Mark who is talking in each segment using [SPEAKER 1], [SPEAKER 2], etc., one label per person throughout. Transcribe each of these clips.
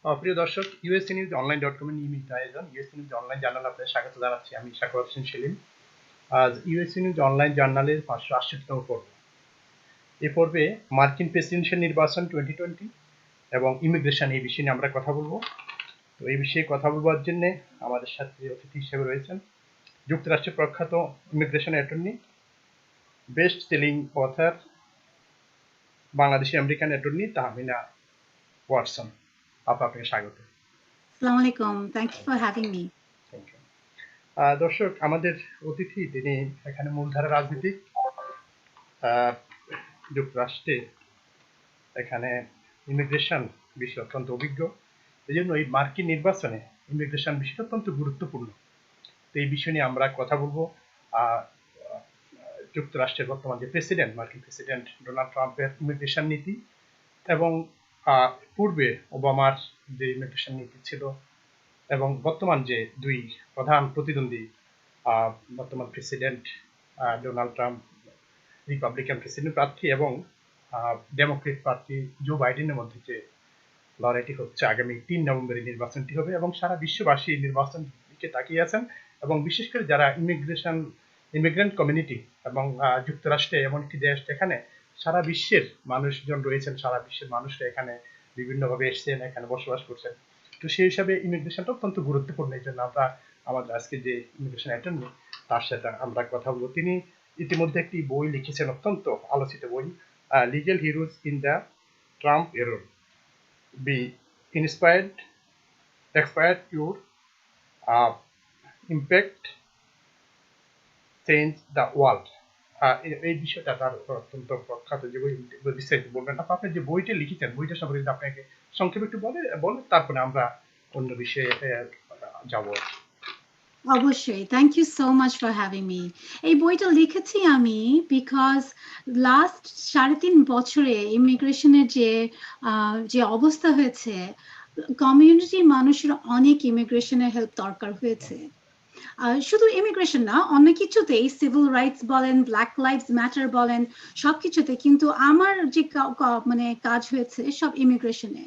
[SPEAKER 1] প্রিয় দর্শক, USC news online .com এর নিয়মিত আয়োজন ইউএসসি নিউজ অনলাইন জার্নাল আপনাদের স্বাগত জানাচ্ছি। আমি সাখাওয়াত হোসেন সেলিম। আজ ইউএসসি নিউজ অনলাইন জার্নালের 568তম পর্ব। এ পর্বে মার্কিন প্রেসিডেন্সিয়াল নির্বাচন 2020 এবং ইমিগ্রেশন এই বিষয়ে নিয়ে আমরা কথা বলবো। তো এই বিষয়ে কথা বলবার জন্য আমাদের সাথে অতিথি হিসেবে রয়েছেন যুক্তরাষ্ট্রের প্রখ্যাত immigration attorney, best selling author, Bangladeshi American attorney Tahmina Watson. আপনাকে স্বাগত।
[SPEAKER 2] আসসালামু আলাইকুম, thank you for having me.
[SPEAKER 1] দর্শক, আমাদের অতিথি তিনি এখানে মূলধারা রাজনীতিক, যুক্তরাষ্ট্রে এখানে ইমিগ্রেশন বিষয়ে অত্যন্ত অভিজ্ঞ। এই জন্য এই মার্কিন নির্বাচনে ইমিগ্রেশন বিষয় অত্যন্ত গুরুত্বপূর্ণ। তো এই বিষয় নিয়ে আমরা কথা বলবো। যুক্তরাষ্ট্রের বর্তমান যে প্রেসিডেন্ট, মার্কিন প্রেসিডেন্ট ডোনাল্ড ট্রাম্পের ইমিগ্রেশন নীতি এবং পূর্বে ওবামার যে ইমিগ্রেশন নীতি ছিল এবং বর্তমান যে দুই প্রধান প্রতিদ্বন্দ্বী, বর্তমান president Donald Trump Republican president প্রার্থী এবং ডেমোক্রেট প্রার্থী জো বাইডেনের মধ্যে যে লড়াইটি হচ্ছে, আগামী 3 নভেম্বরের নির্বাচনটি হবে এবং সারা বিশ্ববাসী নির্বাচন দিকে তাকিয়ে আছেন এবং বিশেষ করে যারা ইমিগ্রেন্ট কমিউনিটি এবং যুক্তরাষ্ট্রে এমন একটি দেশ যেখানে সারা বিশ্বের মানুষজন রয়েছেন, সারা বিশ্বের মানুষরা এখানে বিভিন্নভাবে এসছেন, এখানে বসবাস করছেন। তো সেই হিসাবে ইমিগ্রেশনটা অত্যন্ত গুরুত্বপূর্ণ। এই জন্য আমরা আমাদের আজকে যে ইমিগ্রেশন অ্যাটর্নি তার সাথে আমরা কথা বলবো। তিনি ইতিমধ্যে একটি বই লিখেছেন, অত্যন্ত আলোচিত বই, legal heroes in the Trump error, be inspired, expire your impact, change the world। এই বিষয়টা তার অত্যন্ত প্রখ্যাত যে বই, বিস্তারিত বলবেন না। আপনি যে বইটা লিখেছেন, বইটা সম্পর্কে আপনাকে সংক্ষেপে একটু বলে তারপরে আমরা অন্য বিষয়ে যাব।
[SPEAKER 2] অবশ্যই, thank you so much for having me. এই বইটা লিখেছি আমি বিকজ লাস্ট 3.5 বছরে ইমিগ্রেশনের যে অবস্থা হয়েছে, কমিউনিটি মানুষের অনেক ইমিগ্রেশনের হেল্প দরকার হয়েছে। শুধু ইমিগ্রেশন না, অনেক কিছুতেই, সিভিল রাইটস বলেন, ব্ল্যাক লাইভস ম্যাটার বলেন, সবকিছুতে। কিন্তু আমার যে মানে কাজ হয়েছে সব ইমিগ্রেশনে।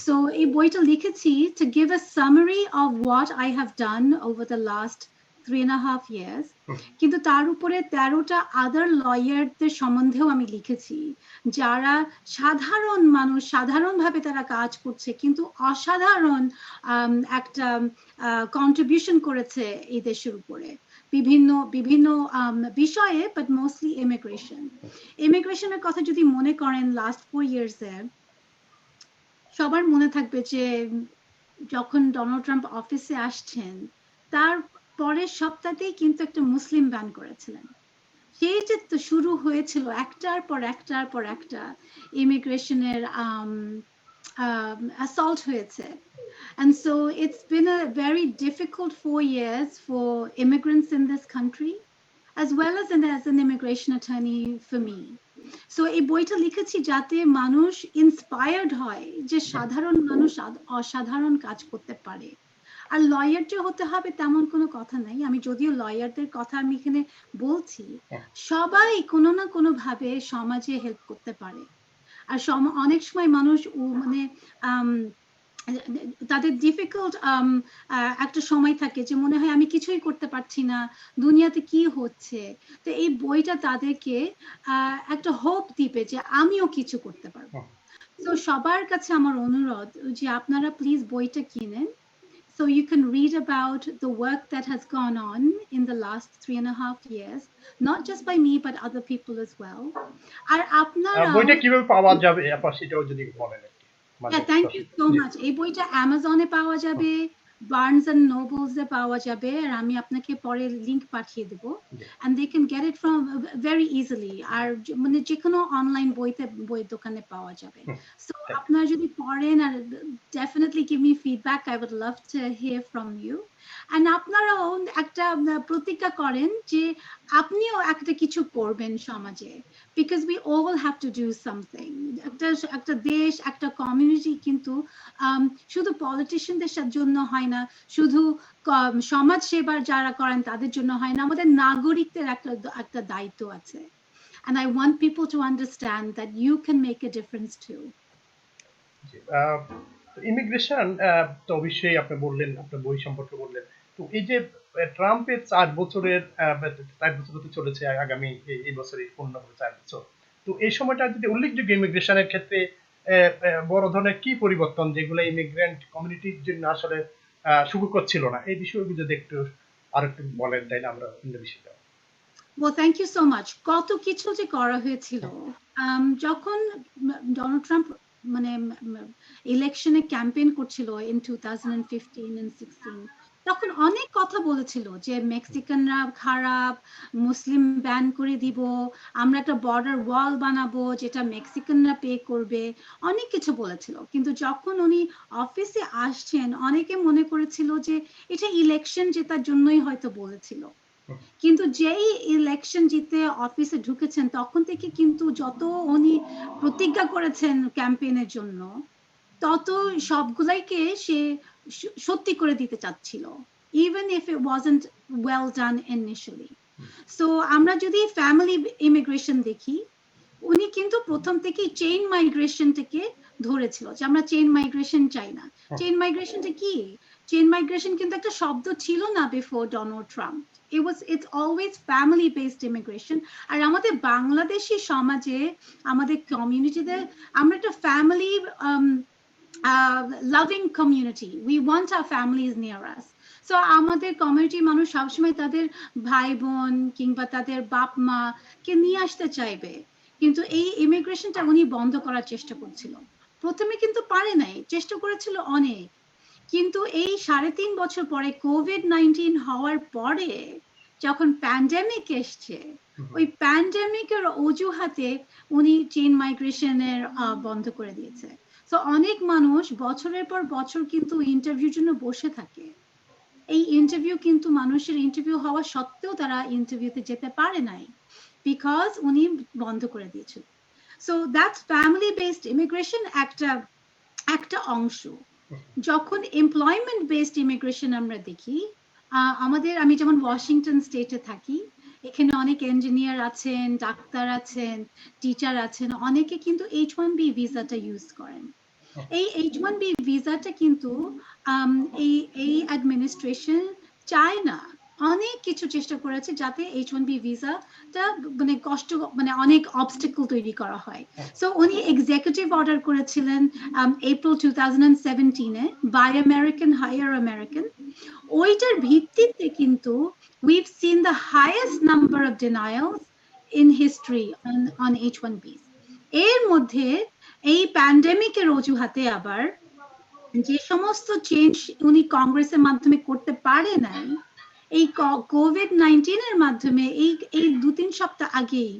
[SPEAKER 2] So এই বইটা লিখেছি to give a summary of what I have done over the last 3.5 years, কিন্তু তার উপরে 13টা আদার লয়ারদের সম্বন্ধেও আমি লিখেছি, যারা সাধারণ মানুষ, সাধারণভাবে তারা কাজ করছে কিন্তু অসাধারণ একটা কন্ট্রিবিউশন করেছে এই দেশের উপরে বিভিন্ন বিভিন্ন বিষয়ে, বাট মোস্টলি ইমিগ্রেশনের কথা যদি মনে করেন লাস্ট 4 years এ সবার মনে থাকবে যে যখন ডোনাল্ড ট্রাম্প অফিসে আসছেন তার পরের সপ্তাহতেই কিন্তু একটা মুসলিম ব্যান করেছিলেন। সেই যে তো শুরু হয়েছিল একটার পর একটা ইমিগ্রেশনের assault হয়েছে। And so it's been a very difficult 4 years for immigrants in this country, as well as an immigration attorney for me. So এই বইটা লিখেছি যাতে মানুষ ইন্সপায়ার্ড হয় যে সাধারণ মানুষ অসাধারণ কাজ করতে পারে। আর লয়ার যে হতে হবে তেমন কোনো কথা নাই। আমি যদিও লয়ারদের কথা আমি এখানে বলছি, সবাই কোনো না কোনো ভাবে সমাজে হেল্প করতে পারে। আর অনেক সময় মানুষ মানে তাদের ডিফিকাল্ট একটা সময় থাকে যে মনে হয় আমি কিছুই করতে পারছি না, দুনিয়াতে কি হচ্ছে। তো এই বইটা তাদেরকে একটা হোপ দিবে যে আমিও কিছু করতে পারবো। তো সবার কাছে আমার অনুরোধ যে আপনারা প্লিজ বইটা কিনেন, so you can read about the work that has gone on in the last 3.5 years, not just by me but other people as well. আর আপনারা
[SPEAKER 1] বইটা কিভাবে পাওয়া যাবে আপনি সেটাও যদি বলেন।
[SPEAKER 2] Thank you so much. এই বইটা অ্যামাজনে পাওয়া যাবে, বার্নস এন্ড নোবেলস এ পাওয়া যাবে, আর আমি আপনাকে পরে লিংক পাঠিয়ে দেব, and they can get it from very easily। আর মানে যে কোনো অনলাইন বই দোকানে পাওয়া যাবে। সো আপনারা যদি পড়েন, আর definitely give me feedback, I would love to hear from you। and আপনারাও একটা প্রতিজ্ঞা করেন যে আপনিও একটা কিছু করবেন সমাজে, because we all have to do something। একটা দেশ, একটা কমিউনিটি কিন্তু শুধু পলিটিশিয়ানদের জন্য হয় না, শুধু সমাজ সেবা যারা করেন তাদের জন্য হয় না, আমাদের নাগরিকদের একটা দায়িত্ব আছে। and I want people to understand that you can make a difference too।
[SPEAKER 1] Immigration তো অবশ্যই আপনি বললেন, আপনার বই সম্পর্কে বললেন। তো এই যে ট্রাম্পের 4 বছর হতে চলেছে, আগামী এই বছরই পূর্ণ হবে 4 বছর। তো এই সময়টা যদি উল্লেখযোগ্য ইমিগ্রেশনের ক্ষেত্রে বড় ধরনের কি পরিবর্তন, যেগুলো ইমিগ্রেন্ট কমিউনিটির জন্য আসলে সুখকর ছিল না, এই বিষয়গুলো যদি একটু আর একটু বলেন, তাইলে আমরা অন্য বিষয়ে যাবো।
[SPEAKER 2] Well, thank you so much. কত কিছু যে করা হয়েছিল যখন ডোনাল্ড ট্রাম্প মানে ইলেকশনে ক্যাম্পেইন করছিল ইন 2015 and 16, তখন অনেক কথা বলেছিল যে মেক্সিকানরা খারাপ, মুসলিম ব্যান করে দিব, আমরা একটা বর্ডার ওয়াল বানাবো যেটা মেক্সিকানরা পে করবে, অনেক কিছু বলেছিল। কিন্তু যখন উনি অফিসে আসছেন, অনেকে মনে করেছিল যে এটা ইলেকশন জেতার জন্যই হয়তো বলেছিল। কিন্তু যেই ইলেকশন জিতে অফিসে ঢুকেছেন তখন থেকে কিন্তু যত উনি প্রতিজ্ঞা করেছেন ক্যাম্পেইনের জন্য, তত সবগুলাইকে সে সত্যি করে দিতে চাচ্ছিল, even if it wasn't well done initially. So আমরা যদি ফ্যামিলি ইমিগ্রেশন দেখি, উনি কিন্তু প্রথম থেকে চেইন মাইগ্রেশনটাকে ধরেছিল যে আমরা চেইন মাইগ্রেশন চাই না। চেইন মাইগ্রেশনটা কি? চেইন মাইগ্রেশন কিন্তু একটা শব্দ ছিল না before Donald Trump. It's always family based immigration. আর আমাদের বাংলাদেশি সমাজে, আমাদের কমিউনিটিতে আমরা একটা family loving community. We want our families near us. So আমাদের কমিউনিটি মানুষ সবসময় তাদের ভাই বোন কিংবা তাদের বাপ মা কে নিয়ে আসতে চাইবে, কিন্তু এই ইমিগ্রেশনটা উনি বন্ধ করার চেষ্টা করছিল। প্রথমে কিন্তু পারে নাই, চেষ্টা করেছিল অনেক, কিন্তু এই 3.5 বছর পরে কোভিড-19 হওয়ার পরে যখন প্যান্ডেমিক এসছে, ওই প্যান্ডেমিকের অজুহাতে উনি চেইন মাইগ্রেশনের বন্ধ করে দিয়েছে। তো অনেক মানুষ বছরের পর বছর কিন্তু ইন্টারভিউর জন্য বসে থাকে। এই ইন্টারভিউ কিন্তু মানুষের ইন্টারভিউ হওয়া সত্ত্বেও তারা ইন্টারভিউতে যেতে পারে নাই, বিকজ উনি বন্ধ করে দিয়েছিল। So that's family based immigration একটা অংশ। যখন এমপ্লয়মেন্ট বেসড ইমিগ্রেশন আমরা দেখি, আমি যেমন ওয়াশিংটন স্টেটে থাকি, এখানে অনেক ইঞ্জিনিয়ার আছেন, ডাক্তার আছেন, টিচার আছেন, অনেকে কিন্তু H1B ভিসাটা ইউজ করেন। এই H1B ভিসাটা কিন্তু এই অ্যাডমিনিস্ট্রেশন চায় না। অনেক কিছু চেষ্টা করেছে যাতে H1B ভিসাটা মানে অনেক অবস্টাকল তৈরি করা হয়। সো উনি এক্সিকিউটিভ অর্ডার করেছিলেন এপ্রিল 2017-এ, বাই আমেরিকান হায়ার আমেরিকান। ওইটার ভিত্তিতে কিন্তু we've seen the highest number of denials in history on H1B. এর মধ্যে এই প্যান্ডেমিকের অজুহাতে আবার যে সমস্ত চেঞ্জ উনি কংগ্রেসের মাধ্যমে করতে পারে নাই, এই কোভিড-19 এর মাধ্যমে এই 2-3 সপ্তাহ আগেই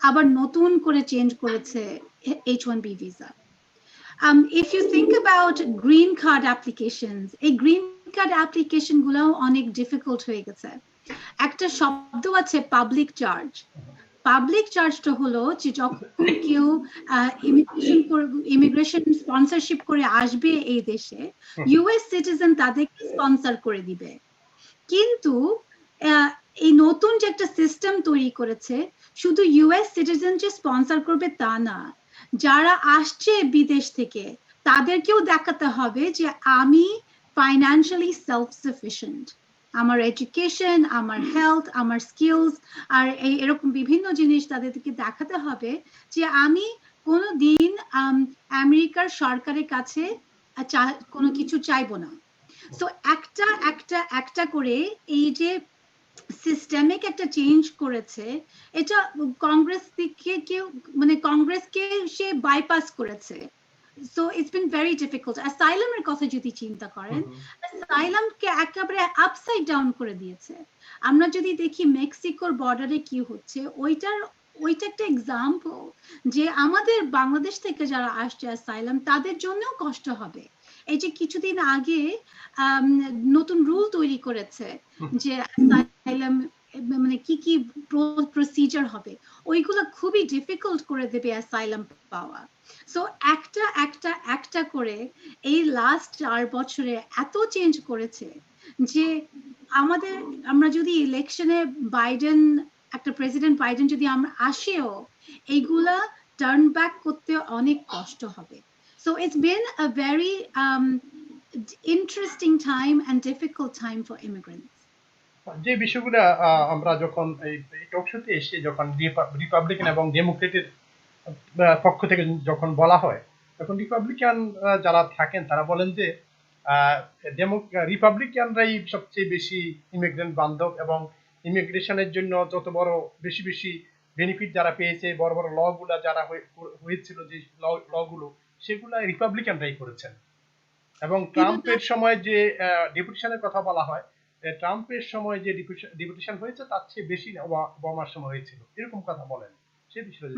[SPEAKER 2] আবার নতুন করে চেঞ্জ করেছে H1B visa. If you think about green card applications, এই গ্রিন কার্ড অ্যাপ্লিকেশন গুলো অনেক ডিফিকাল্ট হয়ে গেছে। একটা শব্দ আছে পাবলিক চার্জ। পাবলিক চার্জটা হলো যে যখন কেউ ইমিগ্রেশন স্পন্সরশিপ করে আসবে এই দেশে, ইউএস সিটিজেন তাদেরকে স্পন্সর করে দিবে। কিন্তু এই নতুন যে একটা সিস্টেম তৈরি করেছে, শুধু ইউএস সিটিজেন যে স্পন্সর করবে তা না, যারা আসছে বিদেশ থেকে তাদেরকেও দেখাতে হবে যে আমি ফাইন্যান্সিয়ালি সেলফ সাফিসিয়েন্ট, আমার এডুকেশন, আমার হেলথ, আমার স্কিলস, আর এরকম বিভিন্ন জিনিস তাদেরকে দেখাতে হবে যে আমি কোনোদিন আমেরিকার সরকারের কাছে কোনো কিছু চাইবো না। সো একটা করে এই যে সিস্টেমিক একটা চেঞ্জ করেছে, এটা কংগ্রেস থেকে কংগ্রেসকে সে বাইপাস করেছে। So it's been very difficult. Asylum এর কথা যদি চিন্তা করেন, asylum কে একেবারে আপসাইড ডাউন করে দিয়েছে। আমরা যদি দেখি মেক্সিকোর বর্ডারে কি হচ্ছে, ওইটা একটা এক্সাম্পল যে আমাদের বাংলাদেশ থেকে যারা আসছে asylum, তাদের জন্যও কষ্ট হবে। এই যে কিছুদিন আগে নতুন রুল তৈরি করেছে যে asylum মানে কি প্রসিজার হবে, ওইগুলো খুবই ডিফিকাল্ট করে দেবে asylum পাওয়া। সো একটা করে এই লাস্ট 4 বছরে এত চেঞ্জ করেছে যে আমরা যদি ইলেকশনে একটা প্রেসিডেন্ট বাইডেন যদি আমরা আসেও, এইগুলা টার্ন ব্যাক করতে অনেক কষ্ট হবে। So it's been a very interesting time and difficult time for immigrants.
[SPEAKER 1] যে বিষয়গুলো আমরা যখন এই টক শোতে এসে যখন রিপাবলিকান এবং ডেমোক্রেটের পক্ষ থেকে যখন বলা হয়, তখন রিপাবলিকান যারা থাকেন তারা বলেন যে রিপাবলিকানরাই সবচেয়ে বেশি ইমিগ্রেন্ট বান্ধব এবং ইমিগ্রেশনের জন্য যত বড় বেশি বেশি বেনিফিট যারা পেয়েছে, বড় বড় ল গুলা যারা হয়েছিল, যে ল গুলো সেগুলা রিপাবলিকানরাই করেছেন। এবং ট্রাম্পের সময় যে ডেপুটেশনের কথা বলা হয়, ট্রাম্পের সময় যে ডেপুটেশন হয়েছে তার চেয়ে বেশি ওবামার সময় হয়েছিল, এরকম কথা বলেন। সে বিষয়ে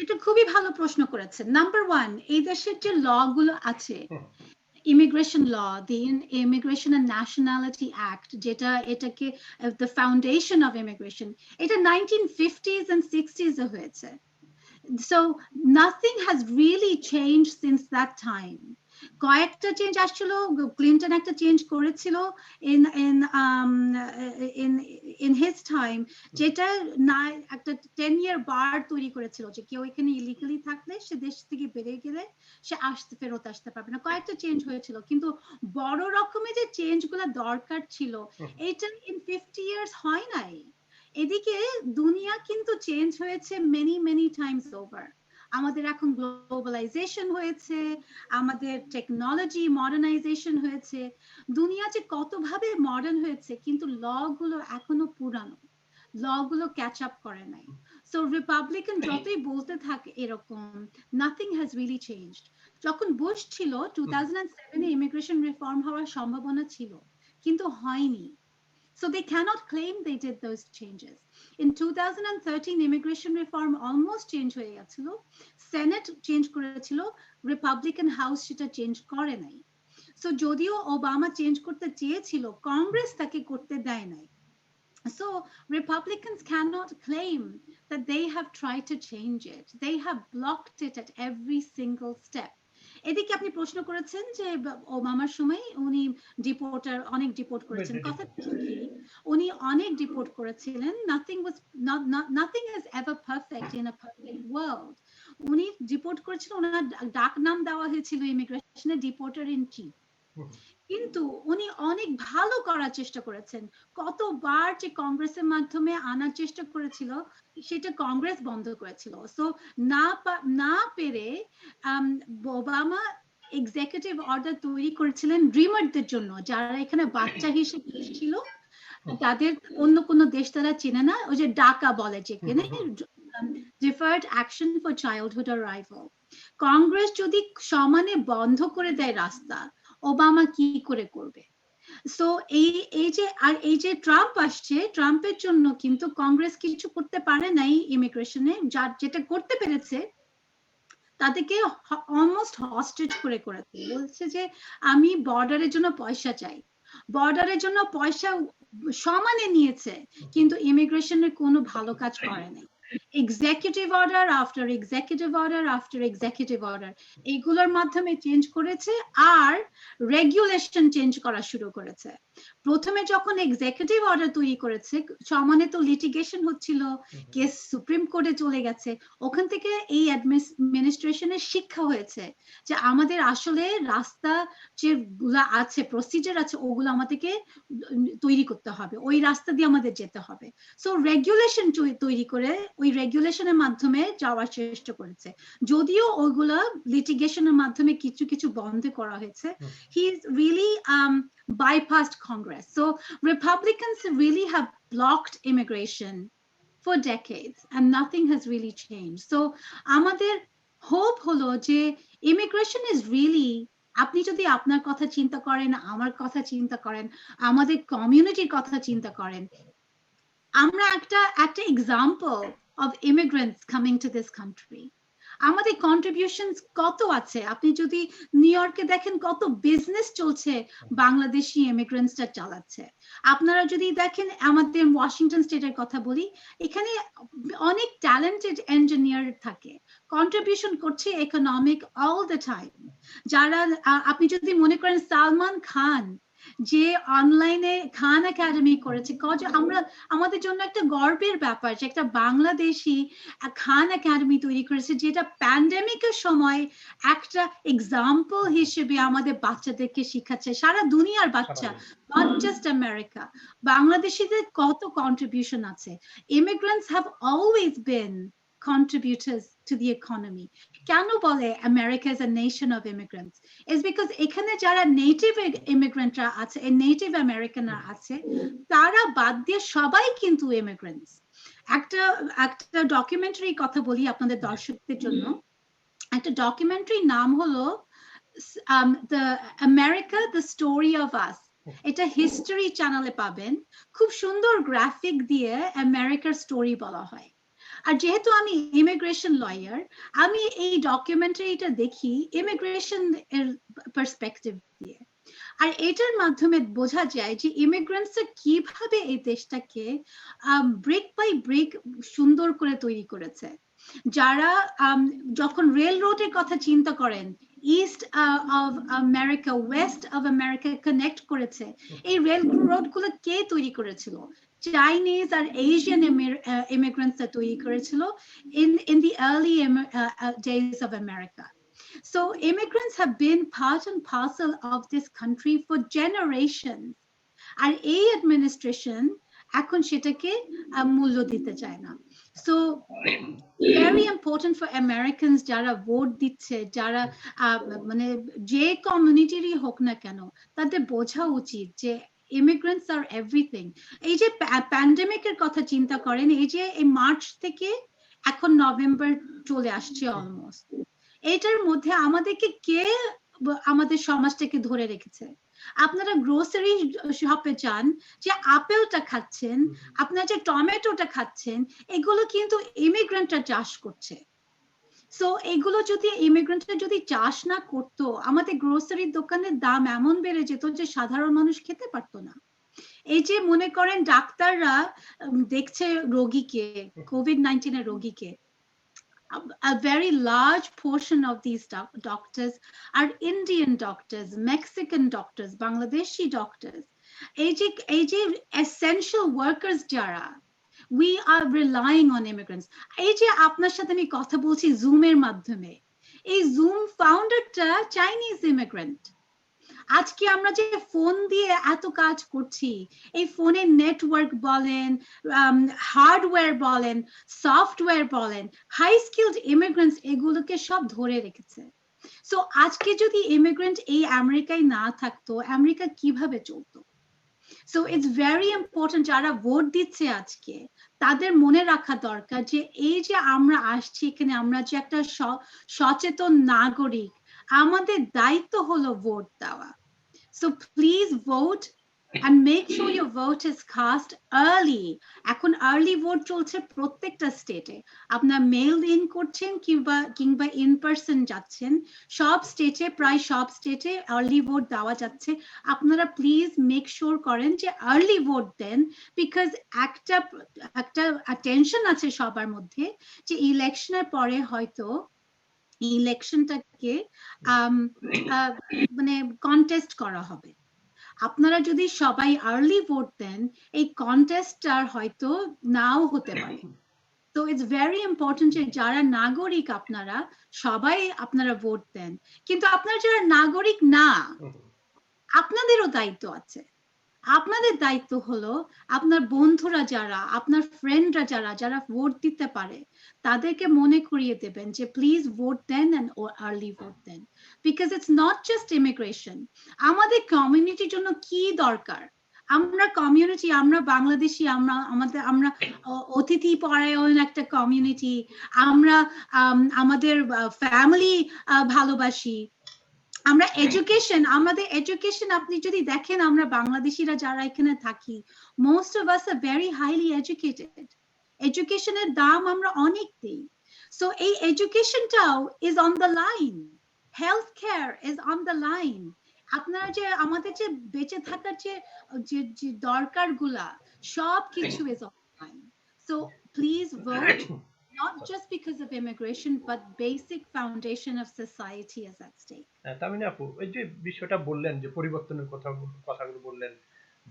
[SPEAKER 2] এটা খুবই ভালো প্রশ্ন করেছেন। নাম্বার 1, এই দেশের যে ল গুলো আছে, immigration law, the Immigration and Nationality Act, যেটা এটাকে the foundation of immigration, এটা 1950s and 60s এ হয়েছে। So nothing has really changed since that time. কয়েকটা চেঞ্জ আসছিল, ক্লিনটন একটা চেঞ্জ করেছিল in his time, যেটা না একটা 10-year বার তৈরি করেছিল যে কেউ এখানে ইলিগালি থাকলে সে দেশ থেকে বেরিয়ে গেলে সে ফেরত আসতে পারবে না। কয়েকটা চেঞ্জ হয়েছিল, কিন্তু বড় রকমের যে চেঞ্জগুলো দরকার ছিল এটা in 50 years হয় নাই। এদিকে দুনিয়া কিন্তু চেঞ্জ হয়েছে many times over. আমাদের এখন গ্লোবালাইজেশন হয়েছে, আমাদের টেকনোলজি মডার্নাইজেশন হয়েছে, দুনিয়া যে কতভাবে মডার্ন হয়েছে, কিন্তু ল গুলো এখনো পুরানো, ল গুলো ক্যাচ আপ করে নাই। সো রিপাবলিকান যতই বলতে থাকে এরকম, নাথিং হ্যাজ রিয়েলি চেঞ্জড। যখন বুশ ছিল 2007 এ ইমিগ্রেশন রিফর্ম হওয়ার সম্ভাবনা ছিল, কিন্তু হয়নি। So they cannot claim they did those changes. In 2013, immigration reform almost changed হয়ে গেছিল, Senate change করেছিল, Republican House সেটা change করে নাই। So যদিও ওবামা change করতে চেয়েছিল, কংগ্রেস তাকে করতে দেয় নাই। So Republicans cannot claim that they have tried to change it. They have blocked it at every single step. এদিকে আপনি প্রশ্ন করেছেন যে ওবামার সময় উনি অনেক ডিপোর্ট করেছেন, কথা কি উনি অনেক ডিপোর্ট করেছিলেন। nothing is ever perfect in a perfect world. উনি ডিপোর্ট করেছিলেন, ওনার ডাক নাম দেওয়া হয়েছিল ইমিগ্রেশনে ডিপোর্টার ইন চিফ। কিন্তু উনি অনেক ভালো করার চেষ্টা করেছেন। কতবার যে কংগ্রেসের মাধ্যমে আনার চেষ্টা করেছিল, সেটা কংগ্রেস বন্ধ করেছিল। সো না পেরে ওবামা এক্সিকিউটিভ অর্ডার তৈরি করেছিলেন ড্রিমারদের জন্য, যারা এখানে বাচ্চা হিসেবে ছিল, তাদের অন্য কোনো দেশ তারা চেনে না, ওই যে ডাকা বলে যেখানে deferred action for childhood arrival. Congress যদি সমানে বন্ধ করে দেয় রাস্তা, ওবামা কি করে করবে? সো এই যে ট্রাম্প আসছে, ট্রাম্পের জন্য কিন্তু কংগ্রেস কিছু করতে পারে নাই ইমিগ্রেশনে। যেটা করতে পেরেছে, তাদেরকে অলমোস্ট হস্টেজ করে করেছে, বলছে যে আমি বর্ডারের জন্য পয়সা চাই। বর্ডারের জন্য পয়সা সমানে নিয়েছে, কিন্তু ইমিগ্রেশনের কোনো ভালো কাজ করে নাই। Executive order after executive order after executive order এইগুলোর মাধ্যমে চেঞ্জ করেছে, আর রেগুলেশন চেঞ্জ করা শুরু করেছে। প্রথমে যখন এক্সিকিউটিভ অর্ডার তৈরি করেছে, সমানে তো লিটিগেশন হচ্ছিল, কেস সুপ্রিম কোর্টে চলে গেছে। ওখান থেকে এই অ্যাডমিনিস্ট্রেশনের শিক্ষা হয়েছে যে আমাদের আসলে রাস্তা যেগুলো আছে, প্রসিজার আছে, ওগুলো আমাদেরকে তৈরি করতে হবে, ওই রাস্তা দিয়ে আমাদের যেতে হবে। সো রেগুলেশন তৈরি করে ওই রেগুলেশনের মাধ্যমে যাওয়ার চেষ্টা করেছে, যদিও ওইগুলো লিটিগেশনের মাধ্যমে কিছু কিছু বন্ধ করা হয়েছে। He is really bypassed Congress. So Republicans really have blocked immigration for decades and nothing has really changed. So আমাদের hope হলো যে immigration is really, আপনি যদি আপনার কথা চিন্তা করেন, আমার কথা চিন্তা করেন, আমাদের কমিউনিটির কথা চিন্তা করেন, আমরা একটা example of immigrants coming to this country. আমাদের কন্ট্রিবিউশন কত আছে, আপনি যদি নিউ ইয়র্কে দেখেন কত বিজনেস চলছে বাংলাদেশি ইমিগ্রেন্টসরা চালাচ্ছে। আপনারা যদি দেখেন আমাদের ওয়াশিংটন স্টেটের কথা বলি, এখানে অনেক ট্যালেন্টেড ইঞ্জিনিয়ার থাকে, কন্ট্রিবিউশন করছে ইকোনমিক অল দ্য টাইম। যারা আপনি যদি মনে করেন সালমান খান, যে অনলাইনে খান একাডেমি করেছে, আমরা আমাদের জন্য একটা গর্বের ব্যাপার যে একটা বাংলাদেশি খান একাডেমি তৈরি করেছে, যেটা প্যান্ডেমিকের সময় একটা এক্সাম্পল হিসেবে আমাদের বাচ্চাদেরকে শিখাচ্ছে, সারা দুনিয়ার বাচ্চা, নট জাস্ট আমেরিকা। বাংলাদেশিদের কত কন্ট্রিবিউশন আছে। Immigrants have always been contributors to the economy. কেন বলে America is a nation of immigrants? Is because এখানে যারা নেটিভ ইমিগ্রেন্টরা আছে, নেটিভ আমেরিকানরা আছে, তারা বাদ দিয়ে সবাই কিন্তু ইমিগ্রেন্টস। একটা একটা ডকুমেন্টারি কথা বলি আপনাদের দর্শকদের জন্য। একটা ডকুমেন্টারি নাম হলো the America the story of us. এটা হিস্টরি চ্যানেলে পাবেন। খুব সুন্দর গ্রাফিক দিয়ে আমেরিকার স্টোরি বলা হয়। আর যেহেতু আমি ইমিগ্রেশন লয়ার, আমি এই ডকুমেন্টারিটা দেখি ইমিগ্রেশন এর পার্সপেক্টিভ দিয়ে। আর এটার মাধ্যমে বোঝা যায় যে ইমিগ্রেন্টস কিভাবে এই দেশটাকে ব্রিক বাই ব্রিক সুন্দর করে তৈরি করেছে। যারা যখন রেল রোডের কথা চিন্তা করেন, east of America West of America connect করেছে, এই রেল রোড গুলো কে তৈরি করেছিল? Chinese আর Asian immigrants তৈরি করেছিল in the early days of America. So immigrants have been part and parcel of this country for generations. আর এই administration এখন সেটাকে মূল্য দিতে চায় না। So very important for Americans যারা ভোট দিচ্ছে, যারা মানে যে কমিউনিটিরই হোক না কেন, তাদের বোঝা উচিত যে immigrants are everything. এই যে প্যান্ডেমিকের কথা চিন্তা করেন, এই যে এই মার্চ থেকে এখন নভেম্বর চলে আসছে অলমোস্ট, এটার মধ্যে আমাদেরকে কে আমাদের সমাজটাকে ধরে রেখেছে? আপনারা গ্রোসারি শপে যান, যে আপেলটা খাচ্ছেন, আপনারা যে টমেটোটা খাচ্ছেন, এগুলো কিন্তু ইমিগ্রেন্টরা চাষ করছে। সো এগুলো যদি ইমিগ্রেন্টরা যদি চাষ না করতো, আমাদের গ্রোসারির দোকানের দাম এমন বেড়ে যেত যে সাধারণ মানুষ খেতে পারতো না। এই যে মনে করেন ডাক্তাররা দেখছে রোগীকে, কোভিড-19 এর রোগীকে, a very large portion of these doctors are Indian doctors, Mexican doctors, Bangladeshi doctors. এই যে essential workers যারা, we are relying on immigrants. এই যে আপনার সাথে আমি কথা বলছি জুমের মাধ্যমে, এই জুম ফাউন্ডারটা চাইনিজ ইমিগ্রেন্ট। আজকে আমরা যে ফোন দিয়ে এত কাজ করছি, এই ফোনে নেটওয়ার্ক বলেন, হার্ডওয়্যার বলেন, সফটওয়্যার বলেন, হাই স্কিলড ইমিগ্রেন্টস এগুলোকে সব ধরে রেখেছে। সো আজকে যদি ইমিগ্রেন্ট এই আমেরিকায় না থাকতো, আমেরিকা কিভাবে চলতো? সো ইটস ভেরি ইম্পর্টেন্ট, যারা ভোট দিচ্ছে আজকে, তাদের মনে রাখা দরকার যে এই যে আমরা আসছি এখানে, আমরা যে একটা সচেতন নাগরিক, আমাদের দায়িত্ব হলো ভোট দেওয়া। So please vote and make sure your vote is cast early. এখন early vote চলছে প্রত্যেকটা স্টেটে। আপনার মেইল ইন করছেন কিংবা ইন পারসন যাচ্ছেন, সব স্টেটে, প্রায় সব স্টেটে early vote দেওয়া যাচ্ছে। আপনারা প্লিজ মেক শিওর করেন যে early vote দেন, বিকজ একটা টেনশন আছে সবার মধ্যে যে ইলেকশনের পরে হয়তো ইলেকশনটাকে মানে কন্টেস্ট করা হবে। আপনারা যদি সবাই আর্লি ভোট দেন, এই কন্টেস্টটার হয়তো নাও হতে পারে। তো ইটস ভেরি ইম্পর্টেন্ট যে যারা নাগরিক আপনারা সবাই আপনারা ভোট দেন, কিন্তু আপনারা যারা নাগরিক না, আপনাদেরও দায়িত্ব আছে। আপনাদের দায়িত্ব হলো আপনার বন্ধুরা যারা, আপনার ফ্রেন্ডরা যারা ভোট দিতে পারে, তাদেরকে মনে করিয়ে দেবেন যে প্লিজ ভোট দেন এন্ড আর্লি ভোট দেন, because it's not just immigration. আমাদের কমিউনিটির জন্য কি দরকার? আমরা কমিউনিটি, আমরা বাংলাদেশি, আমরা অতিথি পরায়ণ একটা কমিউনিটি, আমরা আমাদের ফ্যামিলি ভালোবাসি, আমরা এডুকেশন, আমাদের এডুকেশন আপনি যদি দেখেন, আমরা বাংলাদেশিরা যারা এখানে থাকি, most of us are very highly educated. এডুকেশনের দাম আমরা অনেক দিই। সো এই এডুকেশনটাও is on the line, health care is on the line. আপনারা যে আমাদের যে বেঁচে থাকার যে দরকারগুলা, সব কিছু is on the line. So please vote not just because of immigration, but basic foundation of society is at stake.
[SPEAKER 1] তামিনী আপু, এই যে বিষয়টা বললেন যে পরিবর্তনের কথাগুলো বললেন,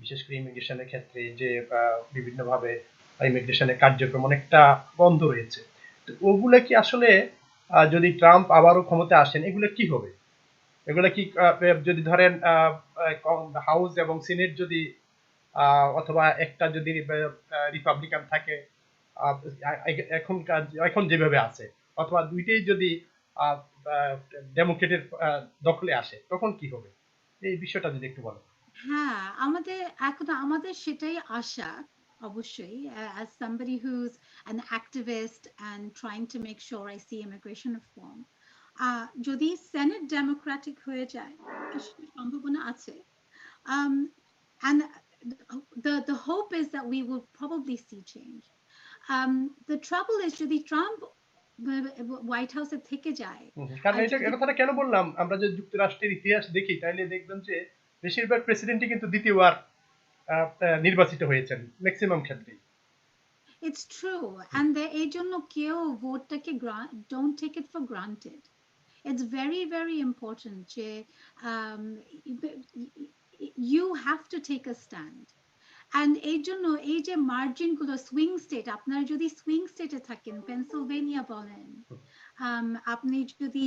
[SPEAKER 1] বিশেষ করে ইমিগ্রেশনের ক্ষেত্রে যে বিভিন্নভাবে ইমিগ্রেশনের কার্যক্রম অনেকটা বন্ধ রয়েছে, তো ওগুলো কি আসলে যদি ট্রাম্প আবারও ক্ষমতায় আসেন এগুলো কি হবে? এগুলো কি যদি ধরেন হাউস এবং সিনেট যদি অথবা একটা যদি রিপাবলিকান থাকে এখন যেভাবে আছে, অথবা দুইটাই যদি ডেমোক্রেটের দখলে আসে, তখন কি হবে? এই বিষয়টা যদি একটু বলেন।
[SPEAKER 2] হ্যাঁ, আমাদের সেটাই আশা, অবশ্যই, as somebody who's an activist and trying to make sure I see immigration reform, যদি সেনেট ডেমোক্রেটিক হয়ে যায়, সেটার সম্ভাবনা আছে, and the hope is that we will probably see change. The trouble is যদি ট্রাম্প হোয়াইট হাউসে থেকে যায়,
[SPEAKER 1] কারণ এটা কথাটা কেন বললাম, আমরা যদি যুক্তরাষ্ট্রের ইতিহাস দেখি তাহলে দেখবেন যে বেশিরভাগ প্রেসিডেন্টই কিন্তু দ্বিতীয়বার নির্বাচিত হয়েছেন ম্যাক্সিমাম ক্ষেত্রেই।
[SPEAKER 2] It's true, and এই জন্য কেউ ভোটটাকে don't take it for granted. It's very, very important যে you have to take a stand. And এই জন্য এই যে মার্জিন গুলো, সুইং স্টেট, আপনারা যদি সুইং স্টেটে থাকেন, পেনসিলভেনিয়া বলেন, আপনি যদি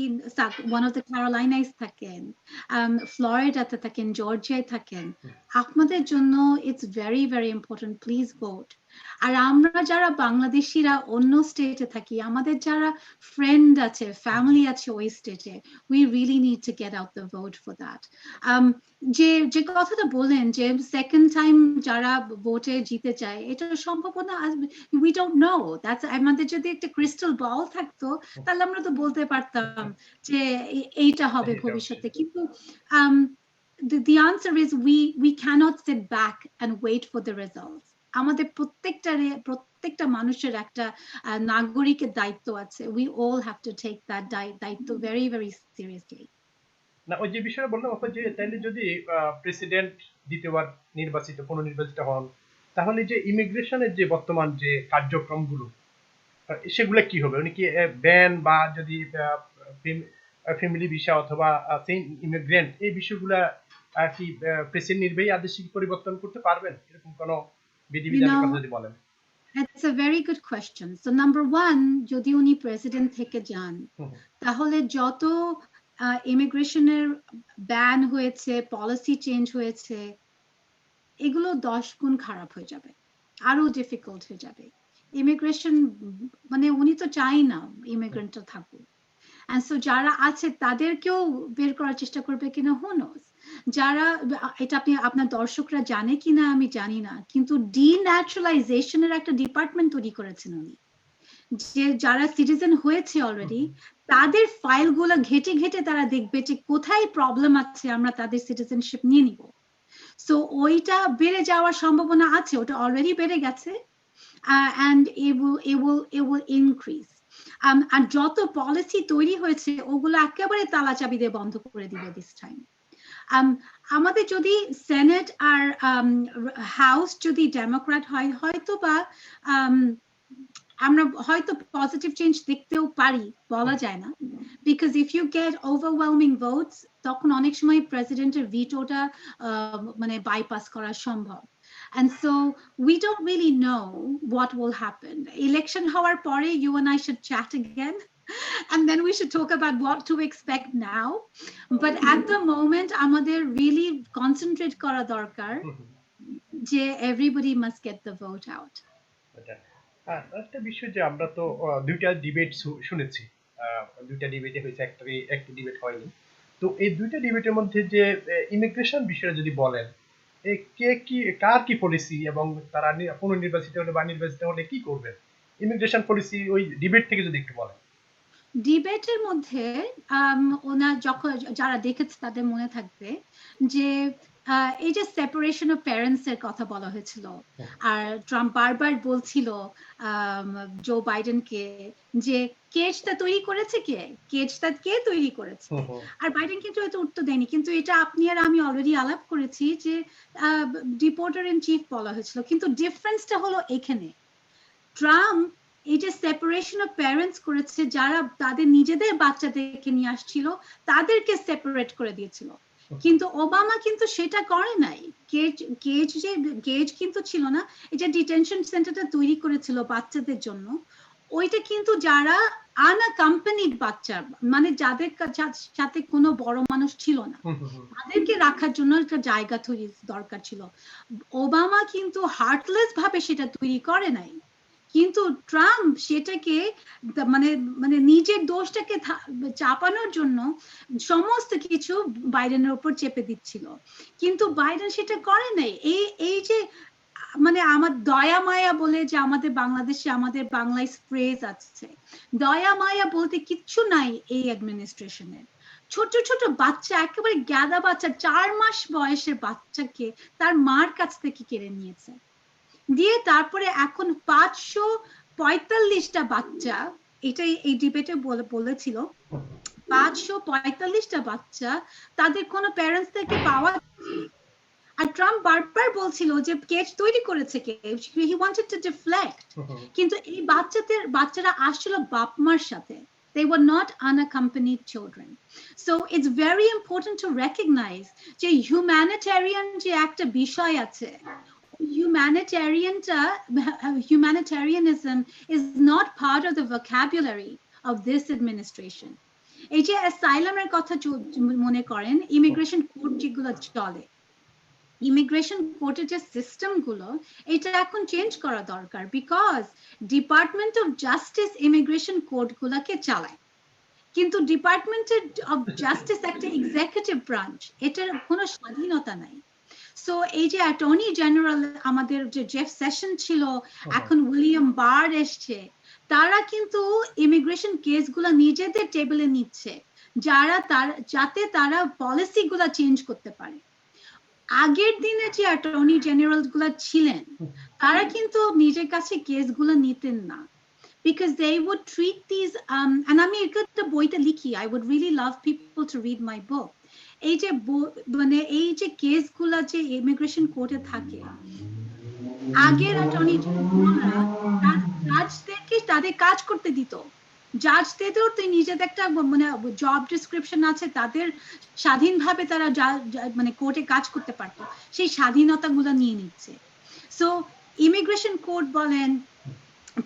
[SPEAKER 2] one of the Carolinas থাকেন, ফ্লোরিডাতে থাকেন, জর্জিয়ায় থাকেন, আপনাদের জন্য it's very, very important, please vote. আর আমরা যারা বাংলাদেশিরা অন্য স্টেটে থাকি, আমাদের যারা ফ্রেন্ড আছে, ফ্যামিলি আছে ওই স্টেটে, we really need to get out the vote for that. যে কথাটা বলেন যে সেকেন্ড টাইম যারা ভোটে জিতে যায়, এটার সম্ভাবনা we don't know. That's আমাদের যদি একটা ক্রিস্টাল বল থাকতো তাহলে আমরা তো বলতে পারতাম যে এইটা হবে ভবিষ্যতে, কিন্তু the answer is we cannot sit back and wait for the results. আমাদের প্রত্যেকটা মানুষের একটা নাগরিকের দায়িত্ব আছে. We all have to take that দায়িত্ব very, very seriously.
[SPEAKER 1] না, ওই যে বিষয়টা বললাম আপনার, যে তাইলে যদি প্রেসিডেন্ট দ্বিতীয়বার পুনর্নির্বাচিত হন, তাহলে যে ইমিগ্রেশনের যে বর্তমান যে কার্যক্রমগুলো সেগুলো কি হবে? উনি কি ব্যান বা যদি ফ্যামিলি ভিসা অথবা ইমিগ্রেন্ট এই বিষয়গুলা কি প্রেসিডেন্ট নির্বাহী আদেশে পরিবর্তন করতে পারবেন? এরকম কোনো বিধিবিধানের কথা যদি বলেন।
[SPEAKER 2] That's a very good question. So number one, যদি উনি প্রেসিডেন্ট থেকে যান, তাহলে যত ইমিগ্রেশনের ব্যান হয়েছে, পলিসি চেঞ্জ হয়েছে, এগুলো 10 গুণ খারাপ হয়ে যাবে, আরো ডিফিকাল্ট হয়ে যাবে। ইমিগ্রেশন মানে উনি তো চাই না ইমিগ্রেন্টরা থাকুক, and so যারা আছে তাদেরকেও বের করার চেষ্টা করবে কিনা, who knows. যারা, এটা আপনার দর্শকরা জানে কিনা আমি জানি না, কিন্তু ডিন্যাচুরালাইজেশনের একটা ডিপার্টমেন্ট তৈরি করেছেন উনি, যে যারা সিটিজেন হয়েছে অলরেডি তাদের ফাইলগুলো ঘেটে ঘেটে তারা দেখবে যে কোথায় প্রবলেম আছে, আমরা তাদের সিটিজেনশিপ নিয়ে নিব। সো ওইটা বেড়ে যাওয়ার সম্ভাবনা আছে, ওটা অলরেডি বেড়ে গেছে, and it will increase. আর যত পলিসি তৈরি হয়েছে ওগুলো একেবারে তালা চাবি দিয়ে বন্ধ করে দিবে দিস টাইম। আমাদের যদি সেনেট আর হাউস যদি ডেমোক্র্যাট হয়, হয়তো বা আমরা হয়তো পজিটিভ চেঞ্জ দেখতেও পারি, বলা যায় না, because if you get overwhelming votes তখন অনেক সময় প্রেসিডেন্টের ভিটোটা মানে বাইপাস করা সম্ভব। And so we don't really know what will happen. Election however pore, you and I should chat again and then we should talk about what to expect now. But at the moment amader really concentrate kora dorkar je everybody must get the vote out.
[SPEAKER 1] একটা বিষয় যে আমরা তো দুইটা debate শুনেছি, দুইটা ডিবেটে হয়েছে, একটা ডিবেট হয়নি। তো এই দুইটা ডিবেটের মধ্যে যে ইমিগ্রেশন বিষয়ে যদি বলেন, কার কি পলিসি এবং তারা পুনর্নির্বাচিত হলে বা নির্বাচিত হলে কি করবেন, ইমিগ্রেশন পলিসি ওই ডিবেট থেকে যদি একটু বলেন।
[SPEAKER 2] ডিবেটের মধ্যে ওনার যখন যারা দেখেছে তাদের মনে থাকবে যে এই যে সেপারেশন অফ প্যারেন্টস এর কথা বলা হয়েছিল, আর ট্রাম্প বারবার বলছিল জো বাইডেনকে যে কেজটা তৈরি করেছে কেজটা কে তৈরি করেছে, আর বাইডেন কিন্তু এটা উত্তর দেয়নি। কিন্তু এটা আপনি আর আমি অলরেডি আলাপ করেছি যে ডিপোর্টার ইন চিফ বলা হয়েছিল, কিন্তু ডিফারেন্সটা হলো এখানে ট্রাম্প এই যে সেপারেশন অফ প্যারেন্টস করেছে, যারা তাদের নিজেদের বাচ্চাদেরকে নিয়ে আসছিল তাদেরকে সেপারেট করে দিয়েছিল। কিন্তু ওবামা কিন্তু সেটা করে নাই। গেজ কিন্তু ছিল না, এই যে ডিটেনশন সেন্টারটা তৈরি করেছিল বাচ্চাদের জন্য, ওইটা কিন্তু যারা আনঅ্যাকম্পানিড বাচ্চা, মানে যাদের সাথে কোনো বড় মানুষ ছিল না, তাদেরকে রাখার জন্য একটা জায়গা তৈরি দরকার ছিল। ওবামা কিন্তু হার্টলেস ভাবে সেটা তৈরি করে নাই, কিন্তু ট্রাম্প সেটাকে মানে মানে নিজের দোষটাকে চাপানোর জন্য সমস্ত কিছু বাইডেনের উপর চেপে দিচ্ছিল, কিন্তু বাইডেন সেটা করে নাই। এই যে মানে আমার দয়া মায়া বলে যে আমাদের বাংলাদেশে, আমাদের বাংলায় ফ্রেজ আছে, দয়া মায়া বলতে কিচ্ছু নাই এই অ্যাডমিনিস্ট্রেশনের। ছোট ছোট বাচ্চা, একেবারে গাদা বাচ্চা, 4 মাস বয়সের বাচ্চাকে তার মার কাছ থেকে কেড়ে নিয়েছে, দিয়ে তারপরে এখন 545টা বাচ্চা, এটাই এই ডিবেটে বলেছিল, 545টা বাচ্চা তাদের কোনো প্যারেন্টস থেকে পাওয়া। আর ট্রাম্প বারবার বলছিল যে কেজ তৈরি করেছে কে, হি ওয়ান্টেড টু ডিফ্লেক্ট, কিন্তু এই বাচ্চারা আসছিল বাপ মার সাথে, they were not unaccompanied children. So it's very important to recognize যে humanitarian যে একটা বিষয় আছে, humanitarianism is not part of the vocabulary of this administration. এই যে অ্যাসাইলামের কথা মনে করেন, ইমিগ্রেশন কোড যেগুলো চলে, ইমিগ্রেশন কোর্টের যে সিস্টেম গুলো, এটা এখন চেঞ্জ করা দরকার, because department of justice immigration code গুলাকে চালায়, কিন্তু ডিপার্টমেন্ট অফ জাস্টিস একটা এক্সিকিউটিভ ব্রাঞ্চ, এটার কোনো স্বাধীনতা নাই। সো এই যে অ্যাটর্নি জেনারেল আমাদের যে জেফ সেশন ছিল, এখন উইলিয়াম বার্ড এসছে, তারা কিন্তু ইমিগ্রেশন কেসগুলো নিজেদের টেবিলে নিচ্ছে, যাতে তারা পলিসি গুলা চেঞ্জ করতে পারে। আগের দিনে যে অ্যাটর্নি জেনারেল গুলা ছিলেন, তারা কিন্তু নিজের কাছে কেসগুলো নিতেন না, because they would treat these and আমি একটা বইতে লিখি, I would really love people to read my book. এই যে মানে এই যে কেসগুলা যে ইমিগ্রেশন কোর্টে থাকে, আগের অ্যাটর্নি জেনারেলরা জাজদেরকে তাদের কাজ করতে দিত, জাজদেরও তো নিজেদের একটা মানে জব ডেসক্রিপশন আছে, তাদের স্বাধীনভাবে তারা মানে কোর্টে কাজ করতে পারতো, সেই স্বাধীনতাগুলো নিয়ে নিচ্ছে। সো ইমিগ্রেশন কোড বলেন,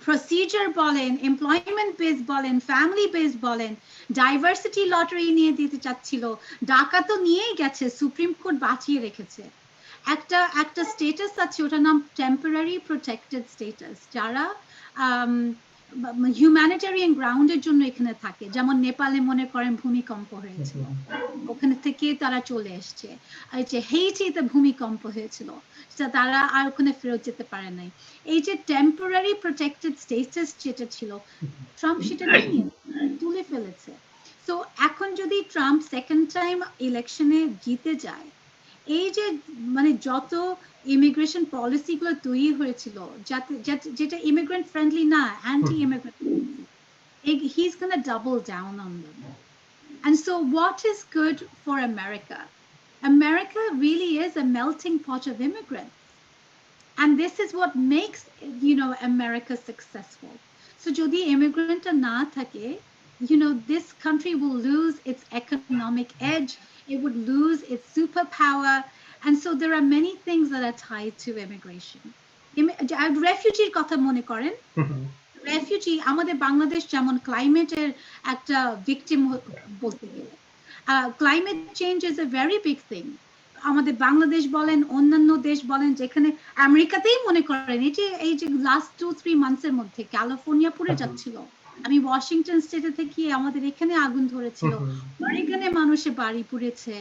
[SPEAKER 2] প্রসিজার বলেন, এমপ্লয়মেন্ট বেস বলেন, ফ্যামিলি বেস বলেন, ডাইভার্সিটি লটারি নিয়ে দিতে চাচ্ছিল, ডাকা তো নিয়েই গেছে, সুপ্রিম কোর্ট বাঁচিয়ে রেখেছে। একটা স্টেটাস আছে, ওটার নাম টেম্পোরারি প্রোটেক্টেড স্টেটাস, যারা হিউম্যানিটারিয়ান গ্রাউন্ডের জন্য এখানে থাকে, যেমন নেপালে মনে করেন ভূমিকম্প হয়েছিল, ওখানে থেকে তারা চলে এসছে, আর যে হেইটিতে ভূমিকম্প হয়েছিল, তারা আর ওখানে ফেরত যেতে পারে নাই। এই যে টেম্পোরারি প্রোটেক্টেড স্টেটাস যেটা ছিল, ট্রাম্প সেটা নিয়ে তুলে ফেলেছে। তো এখন যদি ট্রাম্প সেকেন্ড টাইম ইলেকশনে জিতে যায়, এই যে মানে যত ইমিগ্রেশন পলিসি গুলো তৈরি হয়েছিল, যেটা ইমিগ্রেন্ট ফ্রেন্ডলি না, anti immigrant, he's going to double down on them. And so what is good for America? America really is a melting pot of immigrants, and this is what makes, you know, America successful. So jodi immigrant na thake, you know, this country will lose its economic edge, it would lose its superpower, and so there are many things that are tied to immigration. Refugee kotha mone koren, refugee আমাদের বাংলাদেশ যেমন ক্লাইমেটের একটা victim বলতে গেলে, climate change is a very big thing. আমাদের বাংলাদেশ বলেন, অন্যান্য দেশ বলেন, যেখানে আমেরিকাতেই মনে করেন এই যে লাস্ট 2-3 মান্থসের মধ্যে ক্যালিফোর্নিয়া পুড়ে যাচ্ছিল, আমি ওয়াশিংটন স্টেটে থেকে আমাদের এখানে আগুন ধরেছিল, অরিগনে মানুষের বাড়ি পুড়েছে,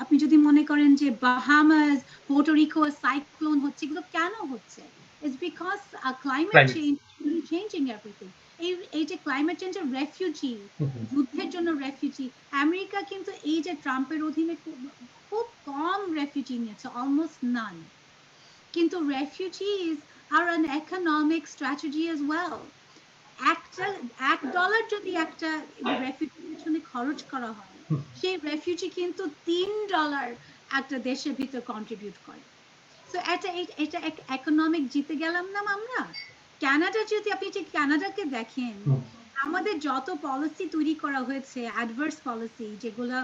[SPEAKER 2] আপনি যদি মনে করেন যে বাহামাস, পোর্টোরিকো সাইক্লোন হচ্ছে, এগুলো কেন হচ্ছে? It's because climate change is changing everything. এই যে ক্লাইমেট চেঞ্জের রেফিউজি, যুদ্ধের জন্য রেফিউজি, আমেরিকা কিন্তু এই যে ট্রাম্পের অধীনে খুব কম রেফিউজি নিয়েছে, অলমোস্ট নান, কিন্তু রেফিউজিজ আর an economic strategy as well. $1 যদি একটা রেফিউজির পিছনে খরচ করা হয়, সেই রেফিউজি কিন্তু $3 একটা দেশের ভিতর কন্ট্রিবিউট করে। So এটা ইকোনমিক জিতে গেলাম না আমরা? কানাডা যদি আপনি যে কানাডাকে দেখেন, আমাদের যত পলিসি তৈরি করা হয়েছে অ্যাডভার্স পলিসি, যেগুলো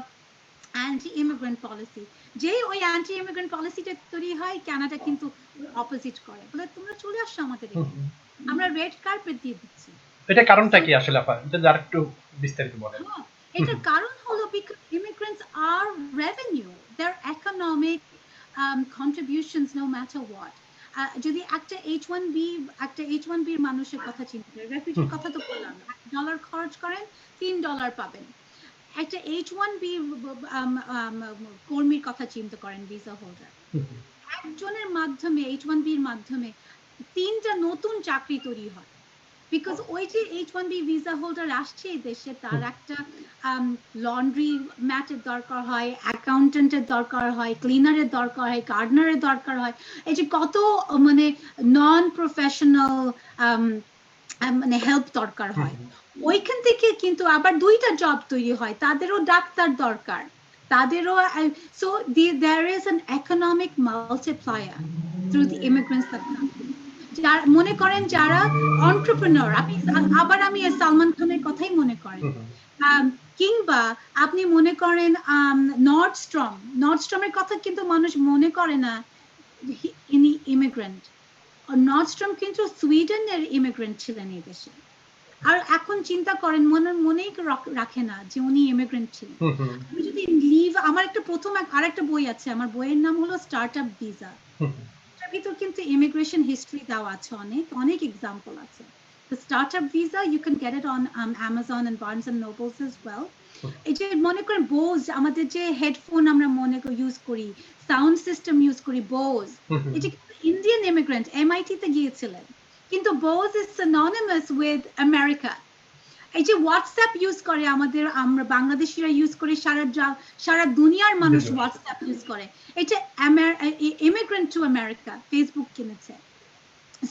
[SPEAKER 2] অ্যান্টি ইমিগ্রেন্ট পলিসি, যেই ওই অ্যান্টি ইমিগ্রেন্ট পলিসিটা তৈরি হয়, কানাডা কিন্তু অপোজিট করে, বলে তোমরা চলে আসছো আমাদের এখানে, আমরা রেড কার্পেট দিয়ে দিচ্ছি।
[SPEAKER 1] এটা কারণটা কি আসলে আপা, এটা আর একটু বিস্তারিত বলেন।
[SPEAKER 2] এটার কারণ হলো because immigrants are revenue, their economic contributions no matter what. যদি একটা H1B এর মানুষের কথা চিন্তা করেন, রেফিউজির কথা তো বললাম, $1 খরচ করেন $3 পাবেন। একটা H1B কর্মীর কথা চিন্তা করেন, ভিসা হোল্ডার, একজনের মাধ্যমে H1B এর মাধ্যমে 3টা নতুন চাকরি তৈরি হয়। বিকজ ওই যে H1B ভিসা হোল্ডার আসছে এই দেশে, তার একটা লন্ড্রি ম্যাটের দরকার হয়, অ্যাকাউন্টেন্টের দরকার হয়, ক্লিনারের দরকার হয়, গার্ডনারের দরকার হয়, এই যে কত মানে নন প্রফেশনাল মানে হেল্প দরকার হয়। ওইখান থেকে কিন্তু আবার 2টা জব তৈরি হয়, তাদেরও ডাক্তার দরকার, তাদেরও so there is an economic multiplier through the immigrants that come. মনে করেন যারা এন্টারপ্রেনার, আমি সালমান খানের কথাই মনে করেন, কিংবা আপনি মনে করেন নর্থস্ট্রমের কথা কিন্তু মানুষ মনে করে না ইনি ইমিগ্রেন্ট। নর্থস্ট্রম কিন্তু সুইডেনের ইমিগ্রেন্ট ছিলেন এই দেশে, আর এখন চিন্তা করেন মনেই রাখে না যে উনি ইমিগ্রেন্ট ছিলেন। আমি যদি লিভ, আমার একটা আরেকটা বই আছে, আমার বইয়ের নাম হলো স্টার্টআপ ভিসা, ভিতর কিন্তু ইমিগ্রেশন হিস্ট্রি দেওয়া আছে, অনেক এক্সাম্পল আছে। The startup visa, you can get it on Amazon and Barnes and Nobles as well. এই যে মনে করেন বোজ, আমাদের যে হেডফোন আমরা ইউজ করি, সাউন্ড সিস্টেম ইউজ করি, বোজ, এই যে ইন্ডিয়ান ইমিগ্রেন্ট MIT তে গিয়েছিলেন, কিন্তু bows is synonymous with America. এই যে হোয়াটসঅ্যাপ ইউজ করে আমরা বাংলাদেশিরা ইউজ করি, সারা দুনিয়ার মানুষ হোয়াটসঅ্যাপ ইউজ করে, এটা ইমিগ্রেন্ট টু আমেরিকা, ফেসবুক কিনেছে।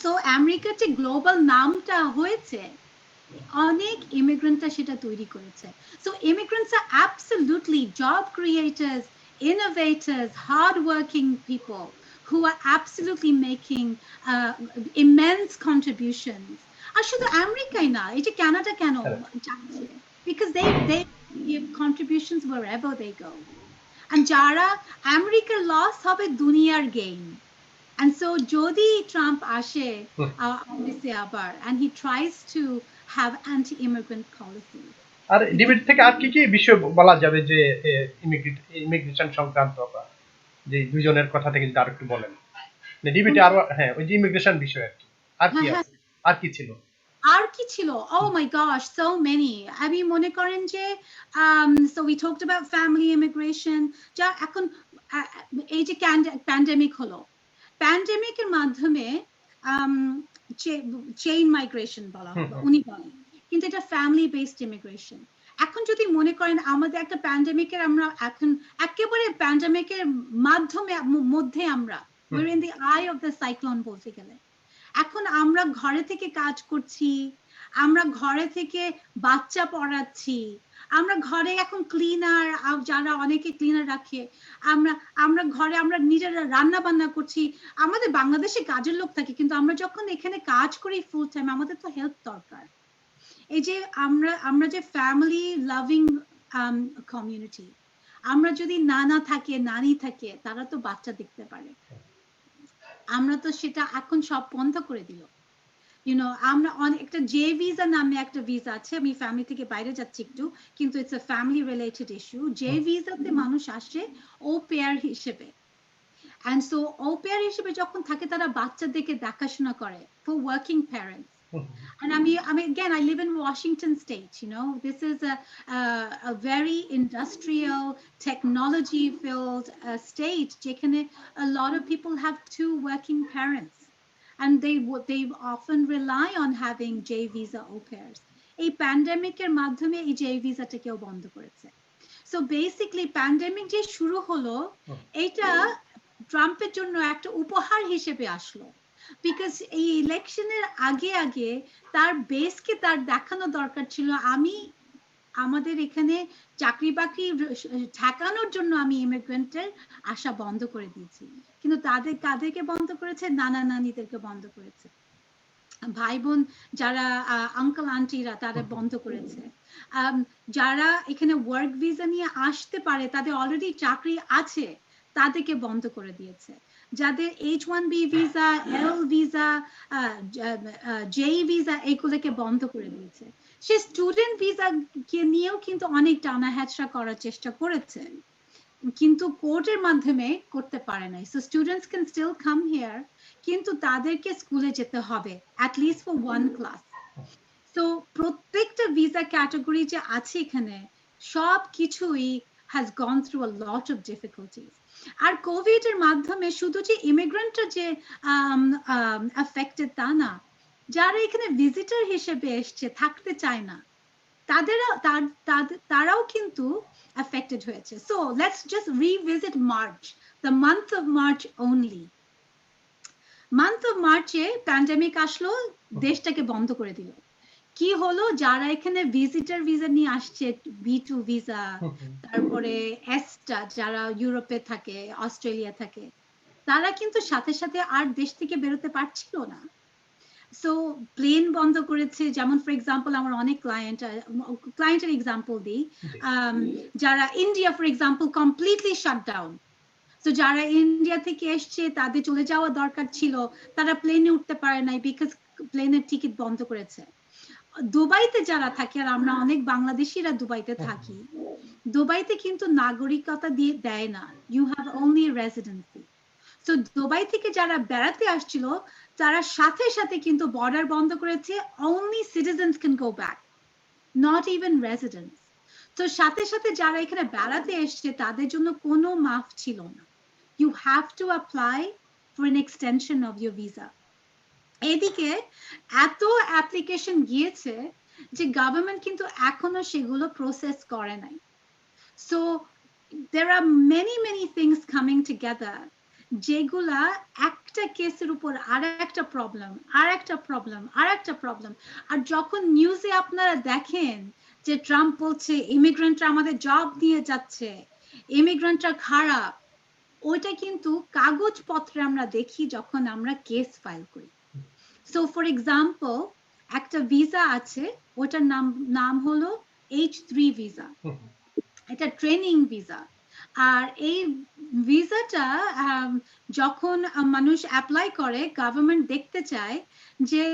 [SPEAKER 2] সো আমেরিকার যে গ্লোবাল নামটা হয়েছে, অনেক ইমিগ্রেন্টরা সেটা তৈরি করেছে। So immigrants are absolutely job creators, innovators, hardworking people who are absolutely making immense contributions. আর শুধু আমেরিকাই না, এই যে কানাডা কেন যাচ্ছে, because they give contributions wherever they go. And যারা আমেরিকার লস হবে, দুনিয়ার গেইন। And so যদি ট্রাম্প আসে অফিসে আবার, and he tries to have anti-immigrant policy,
[SPEAKER 1] আর ডিবেট থেকে আর কি কি বিষয় বলা যাবে যে ইমিগ্রেশন সংক্রান্ত, যে দুইজনের কথা থেকে যদি আর একটু বলেন ডিবেটে, আর হ্যাঁ ওই যে ইমিগ্রেশন বিষয় আর কি আছে, আর কি ছিল?
[SPEAKER 2] Oh my gosh, so many. আমি মনে করেন যে so we talked about family immigration, যা এখন এই যে প্যান্ডেমিক হলো, প্যান্ডেমিকের মাধ্যমে চেইন মাইগ্রেশন বলা হলো, উনি বলেন, কিন্তু এটা ফ্যামিলি বেসড ইমিগ্রেশন। এখন যদি মনে করেন আমাদের একটা প্যান্ডেমিকের, আমরা এখন একেবারে প্যান্ডেমিকের মধ্যে আমরা we're in the eye of the cyclone বলতে গেলে। এখন আমরা ঘরে থেকে কাজ করছি, আমরা ঘরে থেকে বাচ্চা পড়াচ্ছি, আমরা ঘরে এখন ক্লিনার, যারা অনেকে ক্লিনার রাখে, আমরা ঘরে আমরা নিজেরা রান্না বান্না করছি। আমাদের বাংলাদেশে কাজের লোক থাকে, কিন্তু আমরা যখন এখানে কাজ করি ফুল টাইম, আমাদের তো হেল্প দরকার। এই যে আমরা যে ফ্যামিলি লাভিং কমিউনিটি, আমরা যদি নানা থাকে, নানি থাকে, তারা তো বাচ্চা দেখতে পারে, আমরা তো সেটা এখন সব বন্ধ করে দিল। আমরা একটা জে ভিসা নামে একটা ভিসা আছে, আমি ফ্যামিলি থেকে বাইরে যাচ্ছি একটু, কিন্তু it's a family related issue. J ভিসাতে মানুষ আসে ও পেয়ার হিসেবে, এন্ড সো ও পেয়ার হিসেবে যখন থাকে, তারা বাচ্চাদেরকে দেখাশোনা করে, for working parents. And again, I live in Washington State. This is a very industrial, technology-filled state. যেখানে a lot of people have 2 working parents, and they often rely on having J visa au pairs. এই প্যান্ডেমিকের মাধ্যমে এই J ভিসাটাকেও বন্ধ করেছে। So basically, pandemic যে শুরু হলো, এটা ট্রাম্পের জন্য একটা উপহার হিসেবে আসলো। বিকজ এই ইলেকশনের আগে তার বেসকে তার দেখানো দরকার ছিল, আমাদের এখানে চাকরি বাকরি ঠেকানোর জন্য আমি ইমিগ্রেন্টের আশা বন্ধ করে দিয়েছি। কিন্তু কাদেরকে বন্ধ করেছে? নানা নানিদেরকে বন্ধ করেছে। ভাই বোন যারা আঙ্কেল আন্টিরা তারা বন্ধ করেছে। যারা এখানে ওয়ার্ক ভিসা নিয়ে আসতে পারে তাদের অলরেডি চাকরি আছে তাদেরকে বন্ধ করে দিয়েছে। যাদের H1B ভিসা, L ভিসা, জেই ভিসা এগুলোকে বন্ধ করে দিয়েছে। সে স্টুডেন্ট ভিসা কে নিয়েও কিন্তু অনেক টানা হ্যাচড়া করার চেষ্টা করেছে, কিন্তু কোর্টের মাধ্যমে করতে পারে নাই। So students can still come here, কিন্তু তাদেরকে স্কুলে যেতে হবে at least for one class. So প্রত্যেকটা ভিসা ক্যাটাগরি যে আছে এখানে সব কিছুই has gone through a lot of difficulties. আর কোভিড এর মাধ্যমে শুধু যে ইমিগ্রেন্টরা যে affected তা না, যারা এখানে ভিজিটর হিসেবে এসছে থাকতে চায় না তারাও কিন্তু affected হয়েছে। So let's just revisit March, the month of March only. Month of March A pandemic আসলো, দেশটাকে বন্ধ করে দিল। কি হলো, যারা এখানে ভিজিটর ভিসা নিয়ে আসছে, B2 ভিসা, তারপরে এসটা যারা ইউরোপে থাকে, অস্ট্রেলিয়া থাকে, তারা কিন্তু সাথে সাথে আর দেশ থেকে বেরোতে পারছিল না। সো প্লেন বন্ধ করেছে। যেমন ফর এক্সাম্পল আমার অনেক ক্লায়েন্টের এক্সাম্পল দিই, যারা India for example completely shutdown. তো যারা ইন্ডিয়া থেকে এসছে তাদের চলে যাওয়া দরকার ছিল, তারা প্লেনে উঠতে পারে নাই বিকজ প্লেনের টিকিট বন্ধ করেছে। দুবাইতে যারা থাকে, আর আমরা অনেক বাংলাদেশিরা দুবাইতে থাকি, দুবাইতে কিন্তু নাগরিকতা দিয়ে দেয় না, ইউ হ্যাভ অনলি রেসিডেন্সি। তো দুবাই থেকে যারা বেড়াতে আসছিল তারা সাথে সাথে কিন্তু বর্ডার বন্ধ করেছে, only citizens can go back, not even residents. তো সাথে সাথে যারা এখানে বেড়াতে এসছে তাদের জন্য কোনো মাফ ছিল না, you have to apply for an extension of your visa. এদিকে এত অ্যাপ্লিকেশন গিয়েছে যে গভর্নমেন্ট কিন্তু এখনো সেগুলো প্রসেস করে নাই। So there are many things coming together যেগুলা একটা কেসের উপর আর একটা প্রবলেম, আর একটা প্রবলেম, আর একটা প্রবলেম। আর যখন নিউজে আপনারা দেখেন যে ট্রাম্প বলছে ইমিগ্রেন্টরা আমাদের জব নিয়ে যাচ্ছে, ইমিগ্রেন্টরা খারাপ, ওইটা কিন্তু কাগজপত্রে আমরা দেখি যখন আমরা কেস ফাইল করি। সো ফর এক্সাম্পল একটা ভিসা আছে, ওটার নাম হলো H3 ভিসা, এটা ট্রেনিং ভিসা। আর এই ভিসাটা যখন মানুষ অ্যাপ্লাই করে, গভর্নমেন্ট দেখতে চায় যে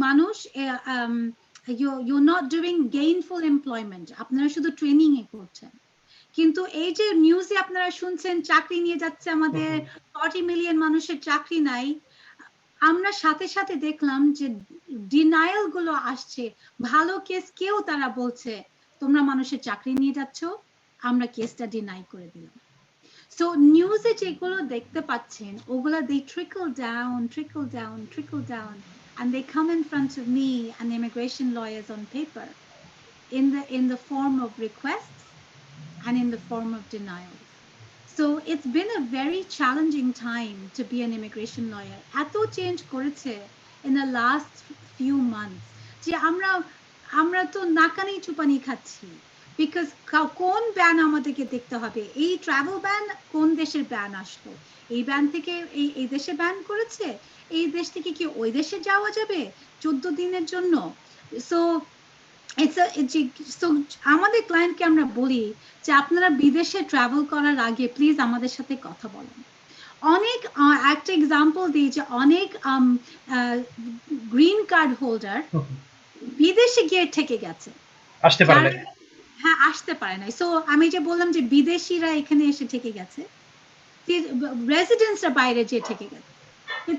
[SPEAKER 2] মানুষ you're not doing gainful employment, আপনারা শুধু ট্রেনিং এ করছেন। কিন্তু এই যে নিউজে আপনারা শুনছেন চাকরি নিয়ে যাচ্ছে আমাদের 40 মিলিয়ন মানুষের চাকরি নাই, আমরা সাথে সাথে দেখলাম যে ডিনায়াল গুলো আসছে, ভালো কেস কেউ তারা বলছে তোমরা মানুষের চাকরি নিয়ে যাচ্ছ, আমরা কেসটা ডিনাই করে দিলাম। সো নিউজে যেগুলো দেখতে পাচ্ছেন ওগুলা they trickle down and they come in front of me and immigration lawyers on paper in the form of requests and in the form of denials. So it's been a very challenging time to be an immigration lawyer. এত change করেছে in the last few months যে আমরা তো নাকানি চুপানি খাচ্ছি, because কোন ban আমাদেরকে দেখতে হবে। এই ট্রাভেল ব্যান কোন দেশের ব্যান আসলো, এই ব্যান থেকে এই দেশে ব্যান করেছে, এই দেশ থেকে কি ওই দেশে যাওয়া যাবে 14 দিনের জন্য। সো আমাদের ক্লায়েন্টকে আমরা বলি যে আপনারা বিদেশে ট্রাভেল করার আগে প্লিজ আমাদের সাথে কথা বলেন। অনেক একটা এক্সাম্পল দিই যে অনেক গ্রিন কার্ড হোল্ডার বিদেশে গিয়ে ঠেকে গেছে,
[SPEAKER 1] আসতে পারে না।
[SPEAKER 2] হ্যাঁ, আসতে পারে না। সো আমি যে বললাম যে বিদেশিরা এখানে এসে ঠেকে গেছে, রেসিডেন্টসরা বাইরে যেয়ে ঠেকে গেছে,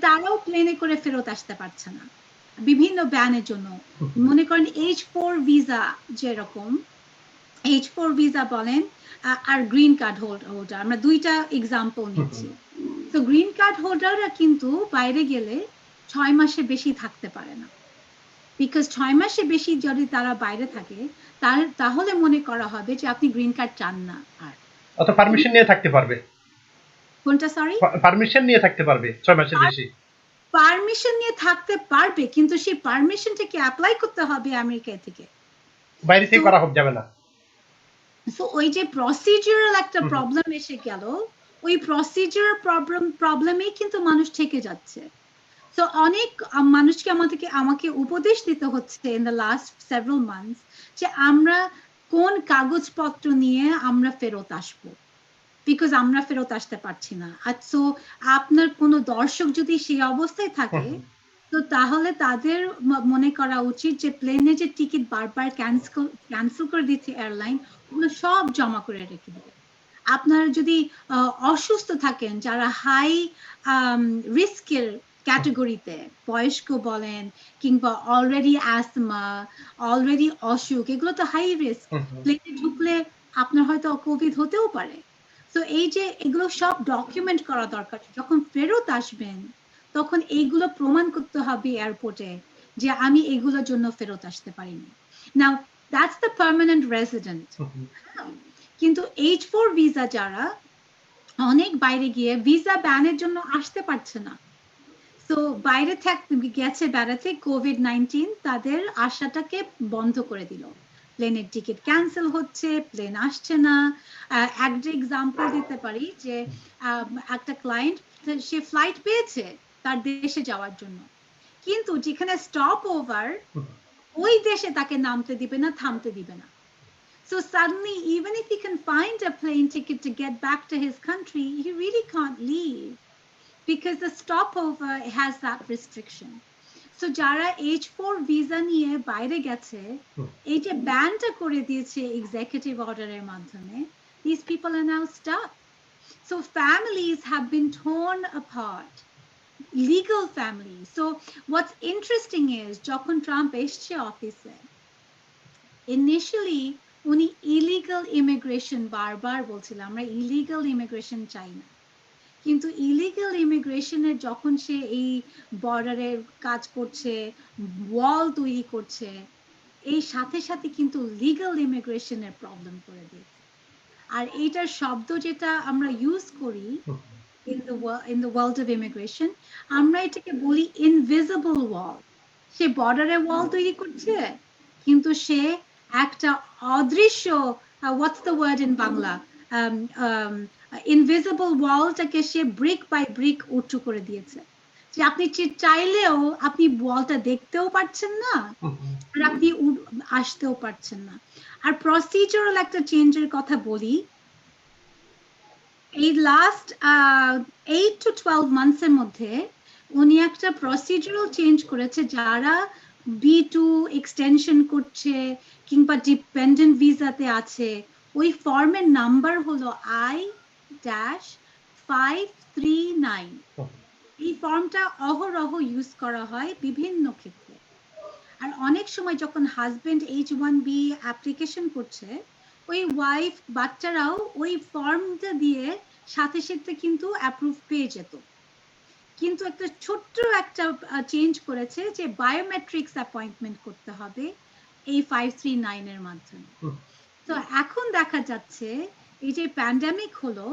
[SPEAKER 2] তারাও প্লেনে করে ফেরত আসতে পারছে না বিভিন্ন ব্যানের জন্য। মনে করেন H4 ভিসা, যেরকম H4 ভিসা বলেন আর গ্রিন কার্ড হোল্ডার, আমরা দুইটা এক্সাম্পল নিচ্ছি। তো গ্রিন কার্ড হোল্ডাররা কিন্তু বাইরে গেলে 6 মাসে বেশি থাকতে পারে না, বিকজ 6 মাসে বেশি যদি তারা বাইরে থাকে তাহলে মনে করা হবে যে আপনি গ্রিন কার্ড চান না। আর
[SPEAKER 1] অত পারমিশন নিয়ে থাকতে পারবে,
[SPEAKER 2] কোনটা সরি,
[SPEAKER 1] পারমিশন নিয়ে থাকতে পারবে 6 মাসের বেশি,
[SPEAKER 2] পারমিশন নিয়ে থাকতে পারবে, কিন্তু সেই পারমিশনটাকে অ্যাপ্লাই করতে হবে আমেরিকা থেকে,
[SPEAKER 1] বাইরে থেকে করা হবে যাবে না।
[SPEAKER 2] সো ওই যে প্রসিডিউরাল একটা প্রবলেম এসে গেল, ওই প্রসিডিউরাল প্রবলেমেই কিন্তু মানুষ থেকে যাচ্ছে। সো অনেক মানুষকে আমাকে উপদেশ দিতে হচ্ছে in the last several months যে আমরা কোন কাগজপত্র নিয়ে আমরা ফেরত আসবো, বিকজ আমরা ফেরত আসতে পারছি না। আর সো আপনার কোনো দর্শক যদি সেই অবস্থায় থাকে, তো তাহলে তাদের মনে করা উচিত যে প্লেনে যে টিকিট বারবার ক্যান্সেল করে দিচ্ছে এয়ারলাইন, ওগুলো সব জমা করে রেখে দিবে। আপনারা যদি অসুস্থ থাকেন, যারা হাই রিস্কের ক্যাটাগরিতে, বয়স্ক বলেন কিংবা অলরেডি অ্যাসমা, অলরেডি অসুখ, এগুলো তো হাই রিস্ক। প্লেনে ঢুকলে আপনার হয়তো কোভিড হতেও পারে। তো এই যে এগুলো সব ডকুমেন্ট করা দরকার। যখন ফেরত আসবেন তখন এইগুলো প্রমাণ করতে হবে এয়ারপোর্টে যে আমি এগুলোর জন্য ফেরত আসতে পারিনি। নাও দ্যাটস দ্য পার্মানেন্ট রেসিডেন্ট। কিন্তু H4 ভিসা যারা অনেক বাইরে গিয়ে ভিসা ব্যানের জন্য আসতে পারছে না, তো বাইরে গেছে বেড়াতে, কোভিড-19 তাদের আশাটাকে বন্ধ করে দিল। প্লেনের টিকিট ক্যান্সেল হচ্ছে, প্লেন আসছে না। একটা এক্সাম্পল দিতে পারি যে একটা ক্লায়েন্ট, সে ফ্লাইট পেয়েছে তার দেশে যাওয়ার জন্য, কিন্তু যেখানে স্টপ ওভার ওই দেশে তাকে নামতে দিবে না, থামতে দিবে না। So suddenly, even if he can find a plane ticket to get back to his country, he really can't leave because the stopover has that restriction. So যারা H4 ভিসা নিয়ে বাইরে গেছে, এই যে ব্যানটা করে দিয়েছে এক্সিকিউটিভ অর্ডারের মাধ্যমে, these people are now stuck. So families have been torn apart, legal families. So what's interesting is যখন ট্রাম্প এসছে অফিসে, initially উনি ইলিগাল ইমিগ্রেশন বারবার বলছিলেন, আমরা ইলিগাল ইমিগ্রেশন চাই না। কিন্তু ইলিগাল ইমিগ্রেশনের যখন সে এই বর্ডারের কাজ করছে, ওয়াল তৈরি করছে, এই সাথে সাথে কিন্তু লিগাল ইমিগ্রেশনের প্রবলেম করে দিয়েছে। আর এইটার শব্দ যেটা আমরা ইউজ করি in the world of immigration, আমরা এটাকে বলি ইনভিজিবল ওয়াল। সে বর্ডারে ওয়াল তৈরি করছে, কিন্তু সে একটা অদৃশ্য, what's the word in Bangla, invisible ওয়ালটাকে সে ব্রিক বাই ব্রিক উঁচু করে দিয়েছে, যে আপনি চাইলেও আপনি ওয়ালটা দেখতেও পাচ্ছেন না, আর আপনি আসতেও পারছেন না। আর প্রসিজারাল একটা চেঞ্জের কথা বলি, এই লাস্ট 8 to 12 months এর মধ্যে উনি একটা প্রসিজারাল চেঞ্জ করেছে। যারা B2 এক্সটেনশন করছে কিংবা ডিপেন্ডেন্ট ভিসাতে আছে, ওই ফর্মের নাম্বার হলো I-539। এই ফর্মটা অহরহ ইউজ করা হয় বিভিন্ন ক্ষেত্রে। আর অনেক সময় যখন হাজবেন্ড H1B অ্যাপ্লিকেশন করছে, ওই ওয়াইফ, বাচ্চারাও ওই ফর্মটা দিয়ে সাথে সাথে কিন্তু অ্যাপ্রুভ পেয়ে যেত। কিন্তু একটা ছোট্ট একটা চেঞ্জ করেছে যে বায়োমেট্রিক্স অ্যাপয়েন্টমেন্ট করতে হবে এই 539 এর মাধ্যমে। তো এখন দেখা যাচ্ছে এই যে প্যান্ডেমিক হলো,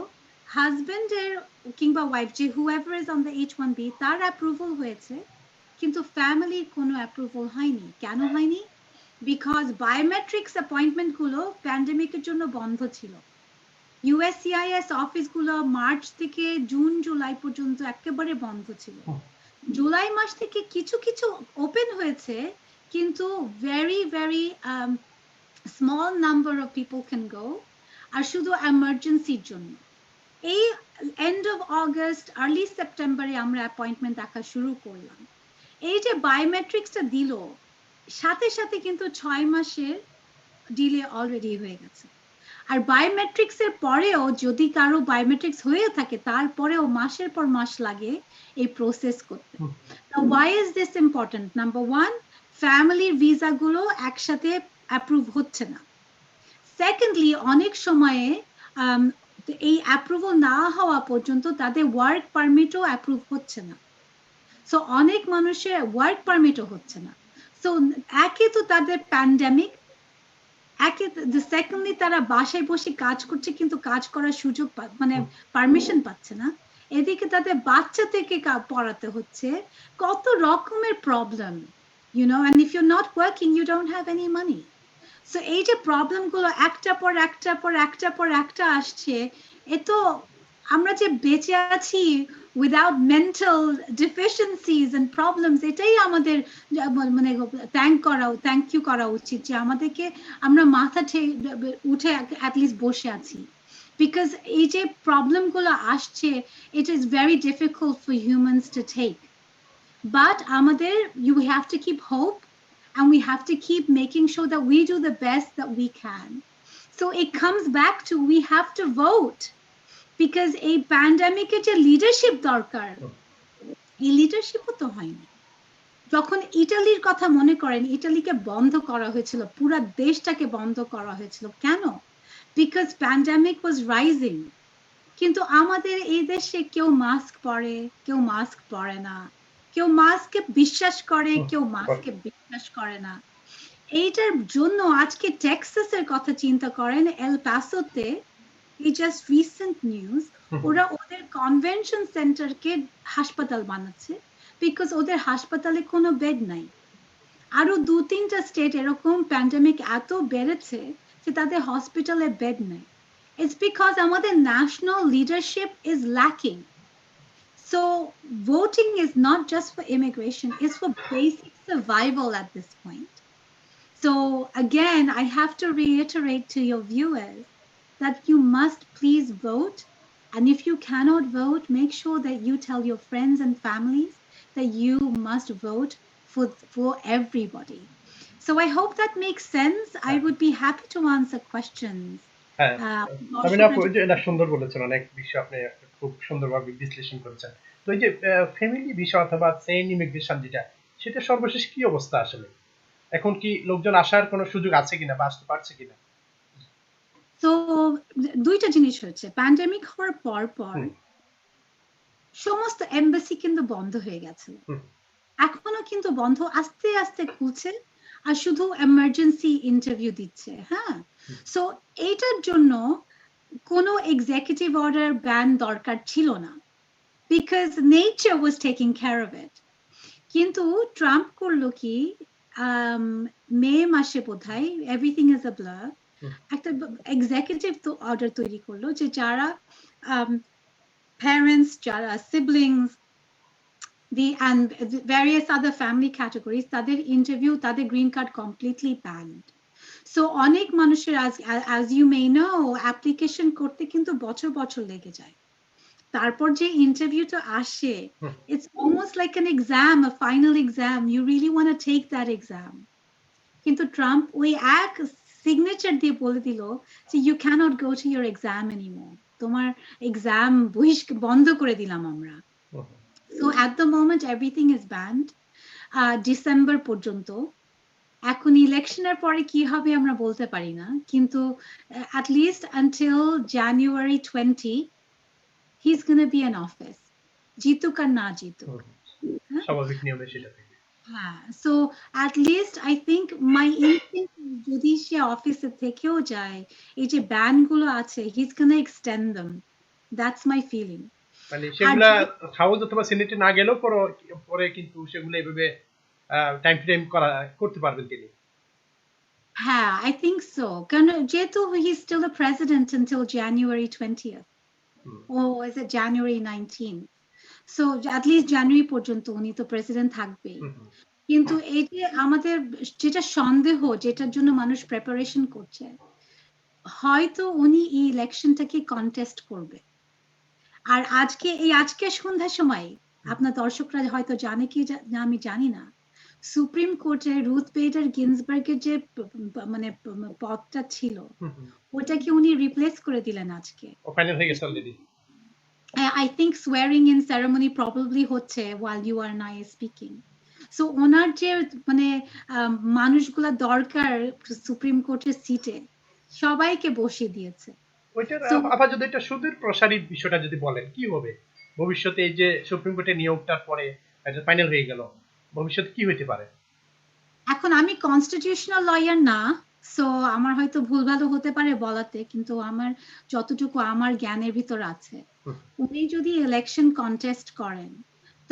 [SPEAKER 2] হাজবেন্ডের কিংবা ওয়াইফ, যে whoever is on the H1B, তার অ্যাপ্রুভাল হয়েছে, কিন্তু ফ্যামিলির কোনো অ্যাপ্রুভাল হয়নি। কেন হয়নি? বিকজ বায়োমেট্রিক্স অ্যাপয়েন্টমেন্ট গুলো প্যান্ডেমিকের জন্য বন্ধ ছিল। USCIS অফিসগুলো মার্চ থেকে জুন জুলাই পর্যন্ত একেবারে বন্ধ ছিল। জুলাই মাস থেকে কিছু কিছু ওপেন হয়েছে, কিন্তু very very small number of people can go, আর শুধু এমার্জেন্সির জন্য। এই এন্ড অফ অগস্ট আর্লি সেপ্টেম্বরে আমরা অ্যাপয়েন্টমেন্ট দেখা শুরু করলাম। এই যে বায়োমেট্রিক্সটা দিল, সাথে সাথে কিন্তু 6 মাসের ডিলে অলরেডি হয়ে গেছে। আর বায়োমেট্রিক্স এর পরেও যদি কারো বায়োমেট্রিক্স হয়ে থাকে, তারপরেও মাসের পর মাস লাগে এই প্রসেস করতে। Why is this important? Number one, ফ্যামিলির ভিসা গুলো একসাথে অ্যাপ্রুভ হচ্ছে না। সেকেন্ডলি, অনেক সময়ে এই অ্যাপ্রুভাল না হওয়া পর্যন্ত তাদের ওয়ার্ক পারমিটও অ্যাপ্রুভ হচ্ছে না। সো অনেক মানুষের ওয়ার্ক পারমিটও হচ্ছে না। সো একে তো তাদের প্যান্ডেমিক, সেকেন্ডলি তারা বাসায় বসে কাজ করছে, কিন্তু কাজ করার সুযোগ মানে পারমিশন পাচ্ছে না। এদিকে তাদের বাচ্চা থেকে পড়াতে হচ্ছে, কত রকমের problem, and if you're not working, you don't have any money. So এই যে প্রবলেম গুলো একটা পর একটা আসছে, এ তো আমরা যে বেঁচে আছি উইদাউট মেন্টাল ডিফিসিয়েন্সিজ এন্ড প্রবলেমস, এটাই আমাদের মানে থ্যাংক ইউ করা উচিত যে আমাদেরকে আমরা মাথা উঠে অ্যাটলিস্ট বসে আছি। বিকজ এই যে প্রবলেমগুলো আসছে, it is very difficult for humans to take, but আমাদের you have to keep hope and we have to keep making sure that we do the best that we can. So it comes back to we have to vote, because এই প্যান্ডামিকের যে leadership দরকার, এই লিডারশিপও তো হয়নি। যখন ইটালির কথা মনে করেন, ইটালিকে বন্ধ করা হয়েছিল, পুরো দেশটাকে বন্ধ করা হয়েছিল, কেন? Because pandemic was rising. কিন্তু আমাদের এই দেশে কেউ মাস্ক পরে, কেউ মাস্ক পরে না, কেউ মাস্ককে বিশ্বাস করে, কেউ মাস্ককে বিশ্বাস করে না। এইটার জন্য আজকে টেক্সাসের কথা চিন্তা করেন, এল পাসোতে এই জাস্ট রিসেন্ট নিউজ, ওরা ওদের কনভেনশন সেন্টারকে হাসপাতাল বানাচ্ছে বিকজ ওদের হাসপাতালে কোনো বেড নাই। আরো 2-3টা স্টেট এরকম প্যান্ডামিক এত বেড়েছে যে তাদের হসপিটালে বেড নেই। It's because আমাদের national leadership is lacking. So voting is not just for immigration, it's for basic survival at this point. So again, I have to reiterate to your viewers that you must please vote. And if you cannot vote, make sure that you tell your friends and families that you must vote for everybody. So I hope that makes sense. I would be happy to answer questions.
[SPEAKER 1] হ্যাঁ, তামিনা আপু এটা সুন্দর বলেছেন, অনেক বিষয় আপনি খুব সুন্দরভাবে বিশ্লেষণ করেছেন। তো এই যে ফ্যামিলি ভিসা অথবা চেইন ইমিগ্রেশন যেটা, সেটা সর্বশেষ কি অবস্থা আসলে? এখন কি লোকজন আসার কোনো সুযোগ আছে কিনা বা আসতে পারছে কিনা?
[SPEAKER 2] তো দুইটা জিনিস হচ্ছে, প্যান্ডেমিক হওয়ার পর সমস্ত এমবাসি কিন্তু বন্ধ হয়ে গেছে, এখনো কিন্তু বন্ধ, আস্তে আস্তে খুলছে, আর শুধু এমার্জেন্সি ইন্টারভিউ দিচ্ছে। হ্যাঁ, সো এইটার জন্য কোনো এক্সিকিউটিভ অর্ডার ব্যান দরকার ছিল না, because nature was taking care of it. কিন্তু ট্রাম্প করলো কি, মে মাসে বোধহয়, এভরিথিং ইজ আ ব্লার, একটা এক্সিকিউটিভ অর্ডার তৈরি করলো যে যারা প্যারেন্টস, যারা siblings, and various other family categories, তাদের ইন্টারভিউ, তাদের green card completely band. So অনেক মানুষের, as you may know, application করতে কিন্তু বছর বছর লেগে যায়। তারপর যে ইন্টারভিউটা আসে, it's almost like an exam, a final exam. You really want to take that exam. কিন্তু ট্রাম্প ওই এক সিগনেচার দিয়ে বলে দিল যে you cannot go to your exam anymore. তোমার এক্সাম বন্ধ করে দিলাম আমরা। So at the moment everything is banned December পর্যন্ত। এখন ইলেকশনের পরে কি হবে আমরা বলতে পারি না, কিন্তু at least until January 20 he's going to be in office, জিতুক আর না জিতুক।
[SPEAKER 1] স্বাভাবিক নিয়মে সেটা থেকে।
[SPEAKER 2] হ্যাঁ, so at least I think my instinct, যদি সে অফিসে থেকেও যায়, এই যে ব্যান গুলো আছে, he's going to extend them. That's my feeling.
[SPEAKER 1] মানে সেগুলা হাউস অথবা সিনেটে না গেলেও পরে কিন্তু সেগুলো এইভাবে টাইম টু টাইম করতে পারবেন তিনি।
[SPEAKER 2] হ্যাঁ, I think so. কারণ যেহেতু he's still the president until January 20th. Or is it January 19th? So at least January পর্যন্ত উনি তো প্রেসিডেন্ট থাকবে। কিন্তু এই যে আমাদের যেটা সন্দেহ, যেটার জন্য মানুষ প্রিপারেশন করছে, হয়তো উনি এই ইলেকশনটাকে কন্টেস্ট করবে। আর আজকে সন্ধ্যার সময়, আপনার দর্শকরা হয়তো জানে কি না আমি জানি না, সুপ্রিম কোর্টে রুথ বেডার গিন্সবার্গের যে মানে পদটা ছিল, ওটাকে উনি রিপ্লেস করে দিলেন আজকে।
[SPEAKER 1] ফাইনাল হয়ে গেছে already.
[SPEAKER 2] I think swearing in ceremony probably হচ্ছে while you are now speaking. So ওনার যে মানে মানুষগুলা দরকার সুপ্রিম কোর্টের সিটে, সবাইকে বসিয়ে দিয়েছে।
[SPEAKER 1] ওইটার আবার যদি একটা সুদূর প্রসারী বিষয়টা যদি বলেন, কি হবে ভবিষ্যতে এই যে সুপ্রিম কোর্টের নিয়োগটার পরে এটা ফাইনাল হয়ে গেল, ভবিষ্যতে কি হতে পারে?
[SPEAKER 2] এখন আমি কনস্টিটিউশনাল লয়ার না, সো আমার হয়তো ভুলভালও হতে পারে বলাতে, কিন্তু আমার যতটুকু আমার জ্ঞানের ভিতর আছে, উনি যদি ইলেকশন কন্টেস্ট করেন,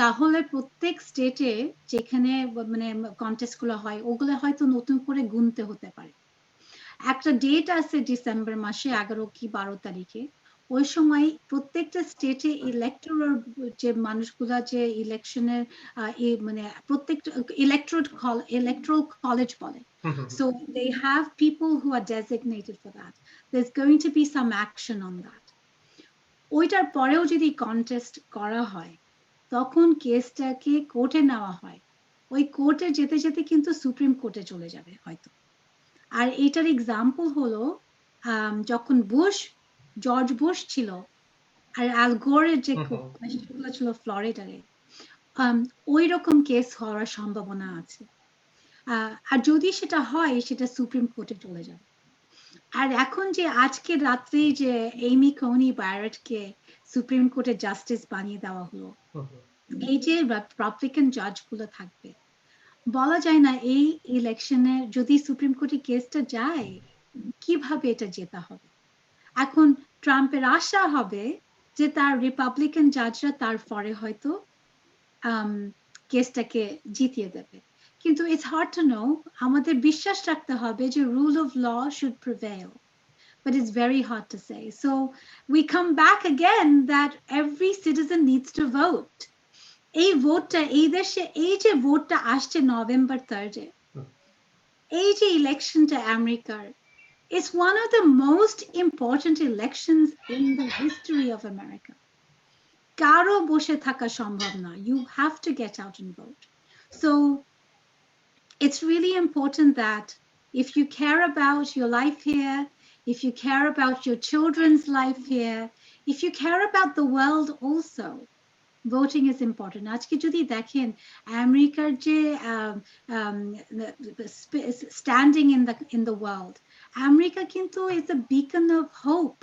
[SPEAKER 2] তাহলে প্রত্যেক স্টেটে যেখানে মানে কন্টেস্ট গুলো হয়, ওগুলো হয়তো নতুন করে গুনতে হতে পারে। একটা ডেট আছে ডিসেম্বর মাসে 11 কি 12 তারিখে, ওই সময় প্রত্যেকটা স্টেটে ইলেক্টোরাল যে মানুষগুলা যে ইলেকশনের মানে প্রত্যেকটা electoral college বলে. So they have people who are designated for that. There's going to be some action on that. ওইটার পরেও যদি কন্টেস্ট করা হয় তখন কেসটাকে কোর্টে নেওয়া হয়, ওই কোর্টে যেতে যেতে কিন্তু সুপ্রিম কোর্টে চলে যাবে হয়তো। আর এটার এক্সাম্পল হলো যখন জর্জ বুশ ছিল আর আল গোরের যে কোয়েশ্চেনগুলো ছিল ফ্লোরিডারে, ওই রকম কেস হওয়ার সম্ভাবনা আছে। আর যদি সেটা হয় সেটা সুপ্রিম কোর্টে চলে যাবে। আর এখন যে আজকে রাত্রে যে এমি কোনি বারেটকে সুপ্রিম কোর্টে জাস্টিস বানিয়ে দেওয়া হলো, এই যে রিপাবলিকান জাজ গুলো থাকবে, বলা যায় না এই ইলেকশনে যদি সুপ্রিম কোর্টে কেসটা যায় কিভাবে এটা জেতা হবে। এখন ট্রাম্পের আশা হবে যে তার রিপাবলিকান জাজরা তার পরে হয়তো কেসটাকে জিতিয়ে দেবে, কিন্তু ইটস হার্ড টু নো। আমাদের বিশ্বাস রাখতে হবে যে rule of law should prevail, but it's very hard to say. So we come back again that every citizen needs to vote. এই ভোটটা এই দেশে এই যে ভোটটা আসছে নভেম্বর 3rd, এই যে ইলেকশনটা আমেরিকার, it's one of the most important elections in the history of America. কারো বসে থাকা সম্ভব না, you have to get out and vote. So it's really important that if you care about your life here, if you care about your children's life here, if you care about the world also, voting is important. আজকে যদি দেখেন আমেরিকার যে standing in the world, America কিন্তু is a beacon of hope,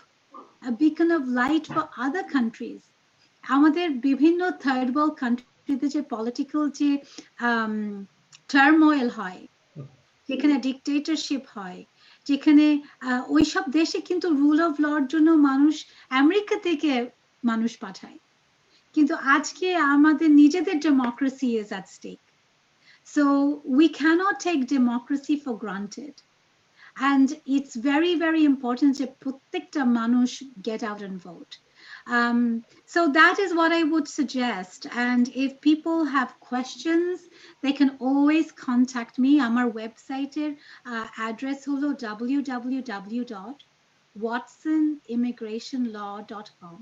[SPEAKER 2] a beacon of light for other countries. আমাদের বিভিন্ন third world কান্ট্রিতে যে পলিটিক্যাল যে টার্মোয়েল হয়, যেখানে ডিকটেটরশিপ হয়, যেখানে ওইসব দেশে কিন্তু রুল অফ লর জন্য মানুষ আমেরিকা থেকে মানুষ পাঠায়, কিন্তু আজকে আমাদের নিজেদের democracy is at stake. So we can't take democracy for granted, and it's very very important যে প্রত্যেকটা মানুষ get out and vote. So that is what I would suggest, and if people have questions they can always contact me. Our website address holo www.watsonimmigrationlaw.com.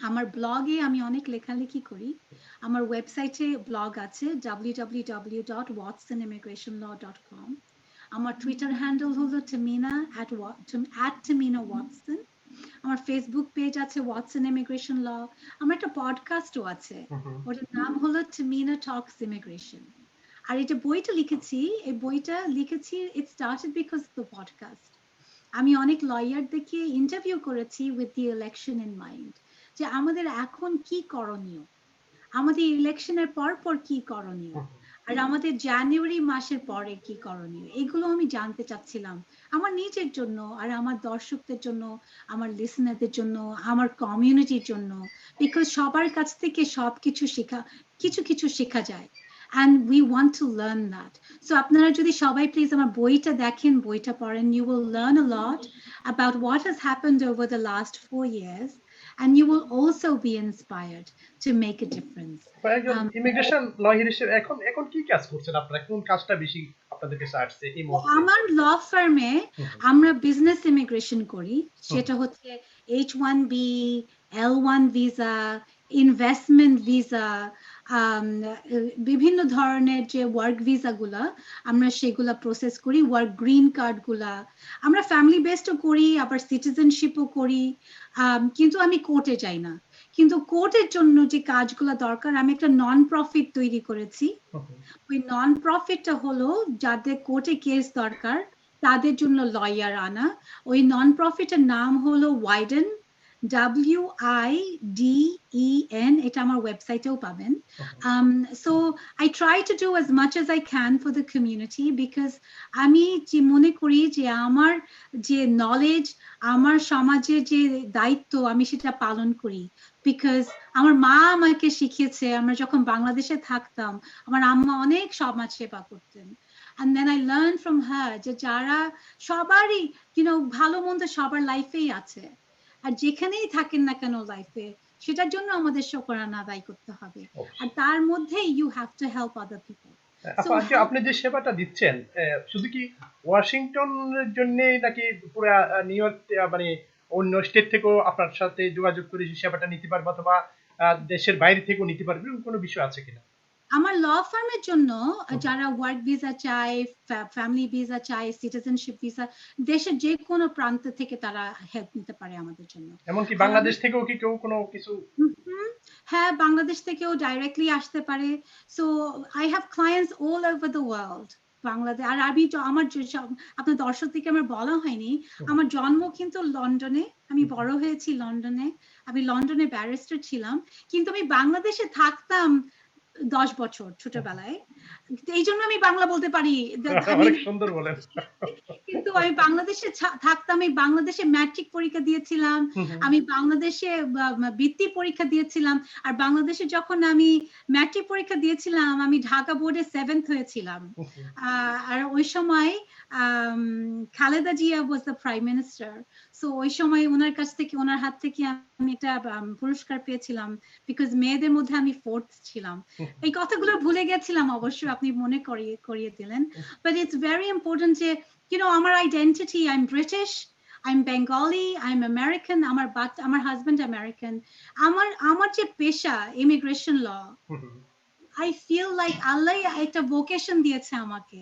[SPEAKER 2] আমার ব্লগে আমি অনেক লেখালেখি করি, আমার ওয়েবসাইটে ব্লগ আছে www.watsonimmigrationlaw.com. আমার টুইটার হ্যান্ডেল হলো Tamina @Tamina Watson. আমার ফেসবুক পেজ আছে ওয়াটসন ইমিগ্রেশন ল। আমার একটা পডকাস্টও আছে, ওটার নাম হলো Tamina Talks Immigration। আর এটা বইটা লিখেছি, এই বইটা লিখেছি it started because of the podcast. আমি অনেক লয়ারদেরকে ইন্টারভিউ করেছি with the election in mind, যে আমাদের এখন কি করণীয়, আমাদের ইলেকশনের পর কি করণীয়, আর আমাদের জানুয়ারি মাসের পরে কি করণীয়, এগুলো আমি জানতে চাচ্ছিলাম আমার নিজের জন্য আর আমার দর্শকদের জন্য, আমার লিসনারদের জন্য, আমার কমিউনিটির জন্য, বিকজ সবার কাছ থেকে সবকিছু কিছু শেখা যায়, and we want to learn that. So আপনারা যদি সবাই প্লিজ আমার বইটা দেখেন, বইটা পড়েন, you will learn a lot about what has happened over the last 4 years, and you will also be inspired to make a difference.
[SPEAKER 1] Immigration lawyer হিসেবে এখন কি কাজ করছেন আপনারা? কোন কাজটা বেশি আপনাদেরকে সার্চে এই মুহূর্তে?
[SPEAKER 2] আমার ল ফার্মে আমরা বিজনেস ইমিগ্রেশন করি, সেটা হচ্ছে H1B, L1 visa, investment visa, বিভিন্ন ধরনের যে ওয়ার্ক ভিসা গুলা আমরা সেগুলা প্রসেস করি, ওয়ার্ক গ্রিন কার্ড গুলা আমরা ফ্যামিলি বেসডও করি, আবার সিটিজেনশিপও করি, কিন্তু আমি কোর্টে যাই না। কিন্তু কোর্টের জন্য যে কাজগুলো দরকার, আমি একটা নন প্রফিট তৈরি করেছি। ওই নন প্রফিটটা হলো যাদের কোর্টে কেস দরকার তাদের জন্য লয়ার আনা। ওই নন প্রফিটের নাম হলো ওয়াইডেন, WIDEN, এটা আমার ওয়েবসাইটেও পাবেন। So I try to do as much as I can for the community, because আমি যে মনে করি যে আমার যে নলেজ, আমার সমাজে যে দায়িত্ব আমি সেটা পালন করি, বিকজ আমার মা আমাকে শিখিয়েছে, আমরা যখন বাংলাদেশে থাকতাম আমার আম্মা অনেক সমাজ সেবা করতেন, and then I learned from her যে যারা সবারই ভালো মন্দ সবার লাইফেই আছে, আর যেখানেই থাকেন না কেন লাইফে, সেটার জন্য আমাদের শুকরানা আদায় করতে হবে। আর
[SPEAKER 1] অবশ্যই।
[SPEAKER 2] তার মধ্যে you have to help other people. So
[SPEAKER 1] আপা যে আপনি যে সেবাটা দিচ্ছেন শুধু কি ওয়াশিংটনের জন্য নাকি পুরা নিউ ইয়র্ক মানে অন্য স্টেট থেকেও আপনার সাথে যোগাযোগ করে যে সেবাটা নিতে পারবে অথবা দেশের বাইরে থেকেও নিতে পারবে এরকম কোনো বিষয় আছে কিনা?
[SPEAKER 2] আমার ল ফার্মের জন্য
[SPEAKER 1] হুম,
[SPEAKER 2] যারা ওয়ার্ক ভিসা চায়, ফ্যামিলি ভিসা চায়, সিটিজেনশিপ ভিসা, দেশের যে কোনো প্রান্ত থেকে তারা হেল্প নিতে পারে আমাদের জন্য।
[SPEAKER 1] এমনকি
[SPEAKER 2] আর
[SPEAKER 1] বাংলাদেশ থেকেও কি কেউ কোনো কিছু?
[SPEAKER 2] হুম, হ্যাঁ, বাংলাদেশ থেকেও ডাইরেক্টলি আসতে পারে। So I have clients all over the world. Bangladesh আর আমি আমার আপনার দর্শকদেরকে আমার বলা হয়নি,
[SPEAKER 1] হুম,
[SPEAKER 2] আমার জন্ম কিন্তু লন্ডনে, আমি
[SPEAKER 1] হুম,
[SPEAKER 2] বড় হয়েছি লন্ডনে, আমি লন্ডনে ব্যারিস্টার ছিলাম, কিন্তু আমি বাংলাদেশে থাকতাম 10 বছর
[SPEAKER 1] হুম।
[SPEAKER 2] ছোটবেলায়। এই জন্য আমি বাংলা বলতে পারি। আমি
[SPEAKER 1] অনেক সুন্দর বলেন।
[SPEAKER 2] কিন্তু আমি বাংলাদেশে থাকতাম, আমি বাংলাদেশে ম্যাট্রিক পরীক্ষা দিয়েছিলাম,
[SPEAKER 1] হুম, হুম,
[SPEAKER 2] আমি বাংলাদেশে বৃত্তি পরীক্ষা দিয়েছিলাম। আর বাংলাদেশে যখন আমি ম্যাট্রিক পরীক্ষা দিয়েছিলাম, আমি ঢাকা বোর্ডে 7th হয়েছিলাম।
[SPEAKER 1] হুম, হুম।
[SPEAKER 2] আর ওই সময় um, Khaleda Zia was the prime minister. So ওই সময় ওনার কাছ থেকে, ওনার হাত থেকে আমি একটা পুরস্কার পেয়েছিলাম, বিকজ মেয়েদের মধ্যে আমি 4th ছিলাম। এই কথাগুলো ভুলে গেছিলাম, অবশ্যই আপনি মনে করিয়ে দিলেন। But it's very important যে, আমার identity, I'm British, I'm Bengali, I'm American, আমার হাজবেন্ড আমেরিকান। আমার যে পেশা immigration law,
[SPEAKER 1] hmm, hmm.
[SPEAKER 2] I feel like আল্লাহ একটা ভোকেশন দিয়েছে আমাকে,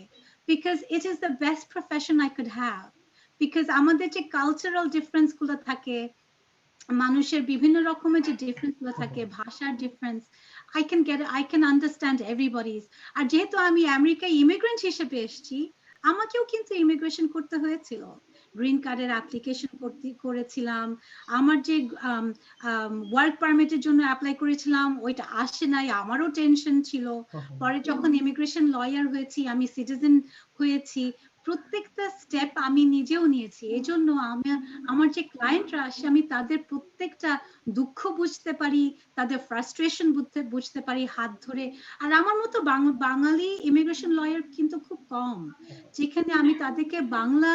[SPEAKER 2] because it is the best profession I could have. Because আমাদের যে কালচারাল ডিফারেন্স গুলো থাকে, মানুষের বিভিন্ন রকমের যে ডিফারেন্স গুলো থাকে, ভাষার difference, I can understand everybody's. আর যেহেতু আমি আমেরিকায় ইমিগ্রেন্ট হিসেবে এসেছি, আমাকেও কিন্তু ইমিগ্রেশন করতে হয়েছিল, গ্রিন কার্ডের অ্যাপ্লিকেশন করেছিলাম। আমার যে ওয়ার্ক পারমিটের জন্য অ্যাপ্লাই করেছিলাম, ওইটা আসে নাই, আমারও টেনশন ছিল। পরে যখন ইমিগ্রেশন লয়ার হয়েছি, আমি সিটিজেন হয়েছি, প্রত্যেকটা স্টেপ আমি নিজেও নিয়েছি। এই জন্য আমার যে ক্লায়েন্টরা আসে, আমি তাদের প্রত্যেকটা দুঃখ বুঝতে পারি, তাদের ফ্রাস্ট্রেশন বুঝতে পারি হাত ধরে। আর আমার মতো বাঙালি ইমিগ্রেশন লয়ার কিন্তু খুব কম, যেখানে আমি তাদেরকে বাংলা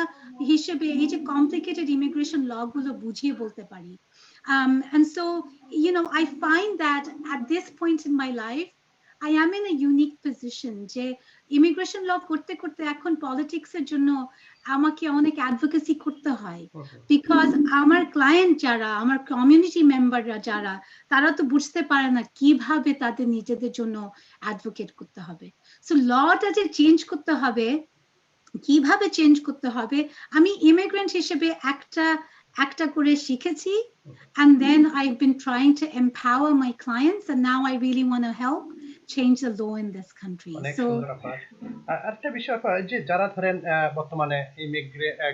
[SPEAKER 2] হিসেবে এই যে কমপ্লিকেটেড ইমিগ্রেশন ল গুলো বুঝিয়ে বলতে পারি। And so, I find that at this point in my life, I am in a unique position যে ইমিগ্রেশন ল করতে করতে এখন পলিটিক্স এর জন্য আমাকে অনেক অ্যাডভোকেসি করতে হয়, বিকজ আমার ক্লায়েন্ট যারা, আমার কমিউনিটি মেম্বাররা যারা, তারা তো বুঝতে পারে না কিভাবে তাদের নিজেদের জন্য অ্যাডভোকেট করতে হবে। সো লটা যে চেঞ্জ করতে হবে, কিভাবে চেঞ্জ করতে হবে, আমি ইমিগ্রেন্ট হিসেবে একটা একটা করে শিখেছি। And then I've been trying to empower my clients, and now I really want to help change the law in this country.
[SPEAKER 1] অনেক
[SPEAKER 2] So
[SPEAKER 1] সুন্দর আপা। আরেকটা বিষয় আপা, যে যারা ধরেন বর্তমানে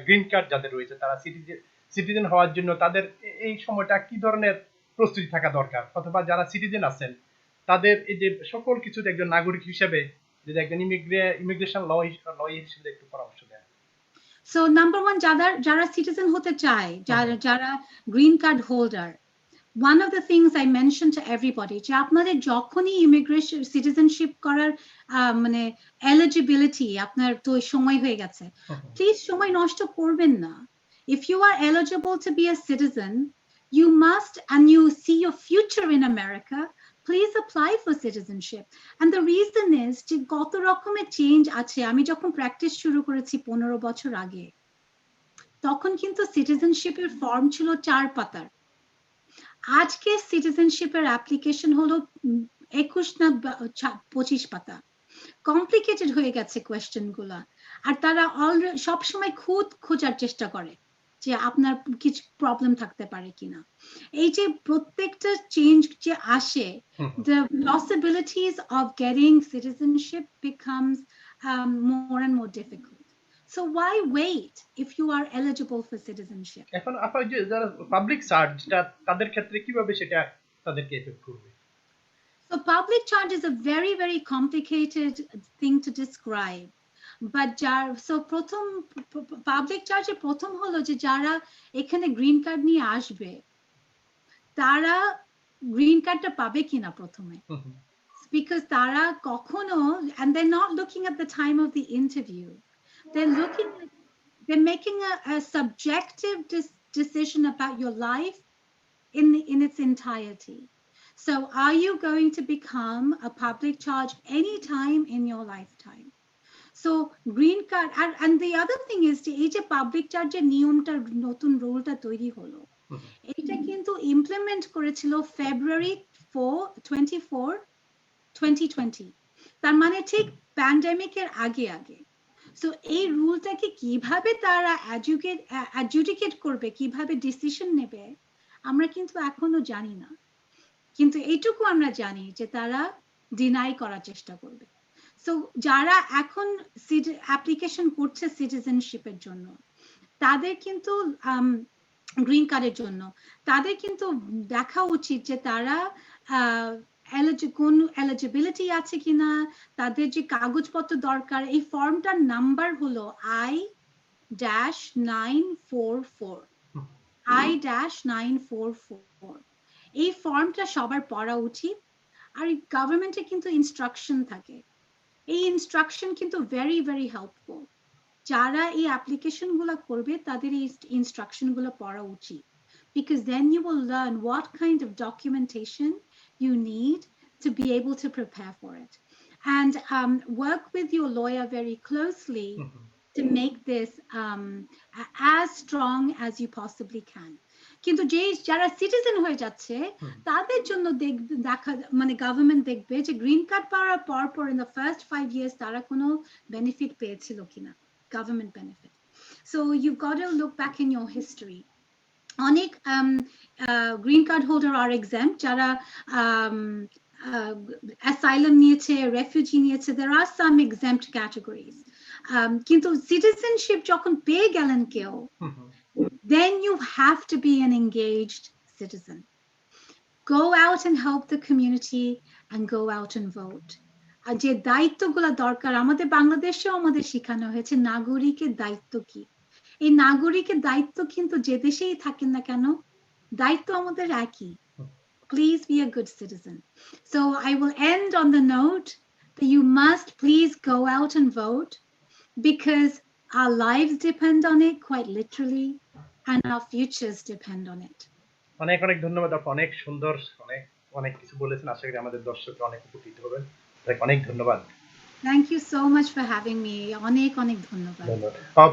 [SPEAKER 1] গ্রিন কার্ড যাদের রয়েছে, তারা সিটিজেন হওয়ার জন্য তাদের এই সময়টা কি ধরনের প্রস্তুতি থাকা দরকার, অথবা যারা সিটিজেন আছেন তাদের এই যে সকল কিছুতে একজন নাগরিক হিসেবে যদি একজন ইমিগ্রেশন ল হিসেবে একটু পরামর্শ দেন।
[SPEAKER 2] So number one, যারা সিটিজেন হতে চায়, যারা green card holder, one of the things I mentioned to everybody, যে আপনাদের যখনই ইমিগ্রেশন সিটিজেনশিপ করার মানে এলিজিবিলিটি আপনার তো সময় হয়ে গেছে, প্লিজ সময় নষ্ট করবেন না। If you are eligible to be a citizen, you must, and you see your future in America, please apply for citizenship. And the reason is যে কত রকমের চেঞ্জ আছে। আমি যখন প্র্যাকটিস শুরু করেছি 15 বছর আগে, তখন কিন্তু সিটিজেনশিপের ফর্ম ছিল 4 পাতার। আজকে সিটিজেনশিপের অ্যাপ্লিকেশন হলো 21 না 25 পাতা। কমপ্লিকেটেড হয়ে গেছে কোয়েশ্চেন গুলা। আর তারা অলরেডি সবসময় খোঁজার চেষ্টা করে যে আপনার কিছু প্রবলেম থাকতে পারে কিনা। এই যে প্রত্যেকটা চেঞ্জ যে আসে, the possibilities of getting citizenship becomes more and more difficult. So why wait if you are eligible for citizenship?
[SPEAKER 1] এখন আপা যে যারা পাবলিক সার্চ, তাদের ক্ষেত্রে কিভাবে সেটা তাদেরকে এফেক্ট করবে?
[SPEAKER 2] So public charge is a very, very complicated thing to describe. But so প্রথম পাবলিক চার্জে প্রথম হলো যে যারা এখানে গ্রিন কার্ড নিয়ে আসবে, তারা গ্রিন কার্ডটা পাবে কিনা প্রথমে, because তারা কখনো, and they're not looking at the time of the interview, they're making a subjective decision about your life in its entirety. So are you going to become a public charge anytime in your lifetime? So green card, and the other thing is যে এই যে public চার্জের নিয়মটা নতুন রুলটা তৈরি হলো, এটা কিন্তু ইমপ্লিমেন্ট করেছিল ফেব্রুয়ারি 24 2020, তার মানে ঠিক প্যান্ডেমিকের আগে আগে। সো এই রুলটাকে কিভাবে তারা অ্যাডজুডিকেট করবে, কিভাবে ডিসিশন নেবে, আমরা কিন্তু এখনো জানি না। কিন্তু এইটুকু আমরা জানি যে তারা ডিনাই করার চেষ্টা করবে। সো যারা এখন অ্যাপ্লিকেশন করছে সিটিজেনশিপের জন্য, তাদের কিন্তু গ্রিন কার্ডের জন্য তাদের কিন্তু দেখা উচিত যে তারা কোন এলিজিবিলিটি আছে কিনা, তাদের যে কাগজপত্র দরকার। এই ফর্মটার নাম্বার হলো I-944 I-944। এই ফর্মটা সবার পড়া উচিত। আর গভর্নমেন্টে কিন্তু ইনস্ট্রাকশন থাকে, এই ইনস্ট্রাকশন কিন্তু ভেরি ভেরি হেল্পফুল। যারা এই অ্যাপ্লিকেশন গুলো করবে তাদের এই ইনস্ট্রাকশন গুলো পড়া উচিত, because then you will learn what kind of documentation you need to be able to prepare for it, and work with your lawyer very closely to make this as strong as you possibly can. কিন্তু যে যারা citizen হয়ে যাচ্ছে তাদের জন্য দেখা মানে government দেখবে যে গ্রিন কার্ড পাওয়ার পর in the first 5 years তারা কোনো বেনিফিট পেয়েছিল কিনা, government benefit. So you've got to look back in your history. অনেক গ্রিন কার্ড হোল্ডার আর এক্সাম্পট, যারা অ্যাসাইলাম নিয়েছে, রেফিউজি নিয়েছে, there are some exempt categories. কিন্তু সিটিজেনশিপ যখন পেয়ে গেলেন কেউ, then you have to be an engaged citizen. Go out and help the community and go out and vote. আর যে দায়িত্বগুলো দরকার, আমাদের বাংলাদেশেও আমাদের শেখানো হয়েছে নাগরিকের দায়িত্ব কি। এই নাগরিকের দায়িত্ব কিন্তু যে দেশেই থাকেন না কেন, দায়িত্ব আমাদের একই। Please be a good citizen. So I will end on the note that you must please go out and vote, because our lives depend on it, quite literally, and our futures depend on it.
[SPEAKER 1] অনেক অনেক ধন্যবাদ আপু, অনেক সুন্দর, অনেক কিছু বলেছেন। আশা করি আমাদের দর্শকরা অনেক উপকৃত হবেন। অনেক ধন্যবাদ।
[SPEAKER 2] Thank you so much for having me. অনেক অনেক ধন্যবাদ।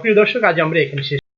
[SPEAKER 1] প্রিয় দর্শক, আজ আমরা এখানে শেষ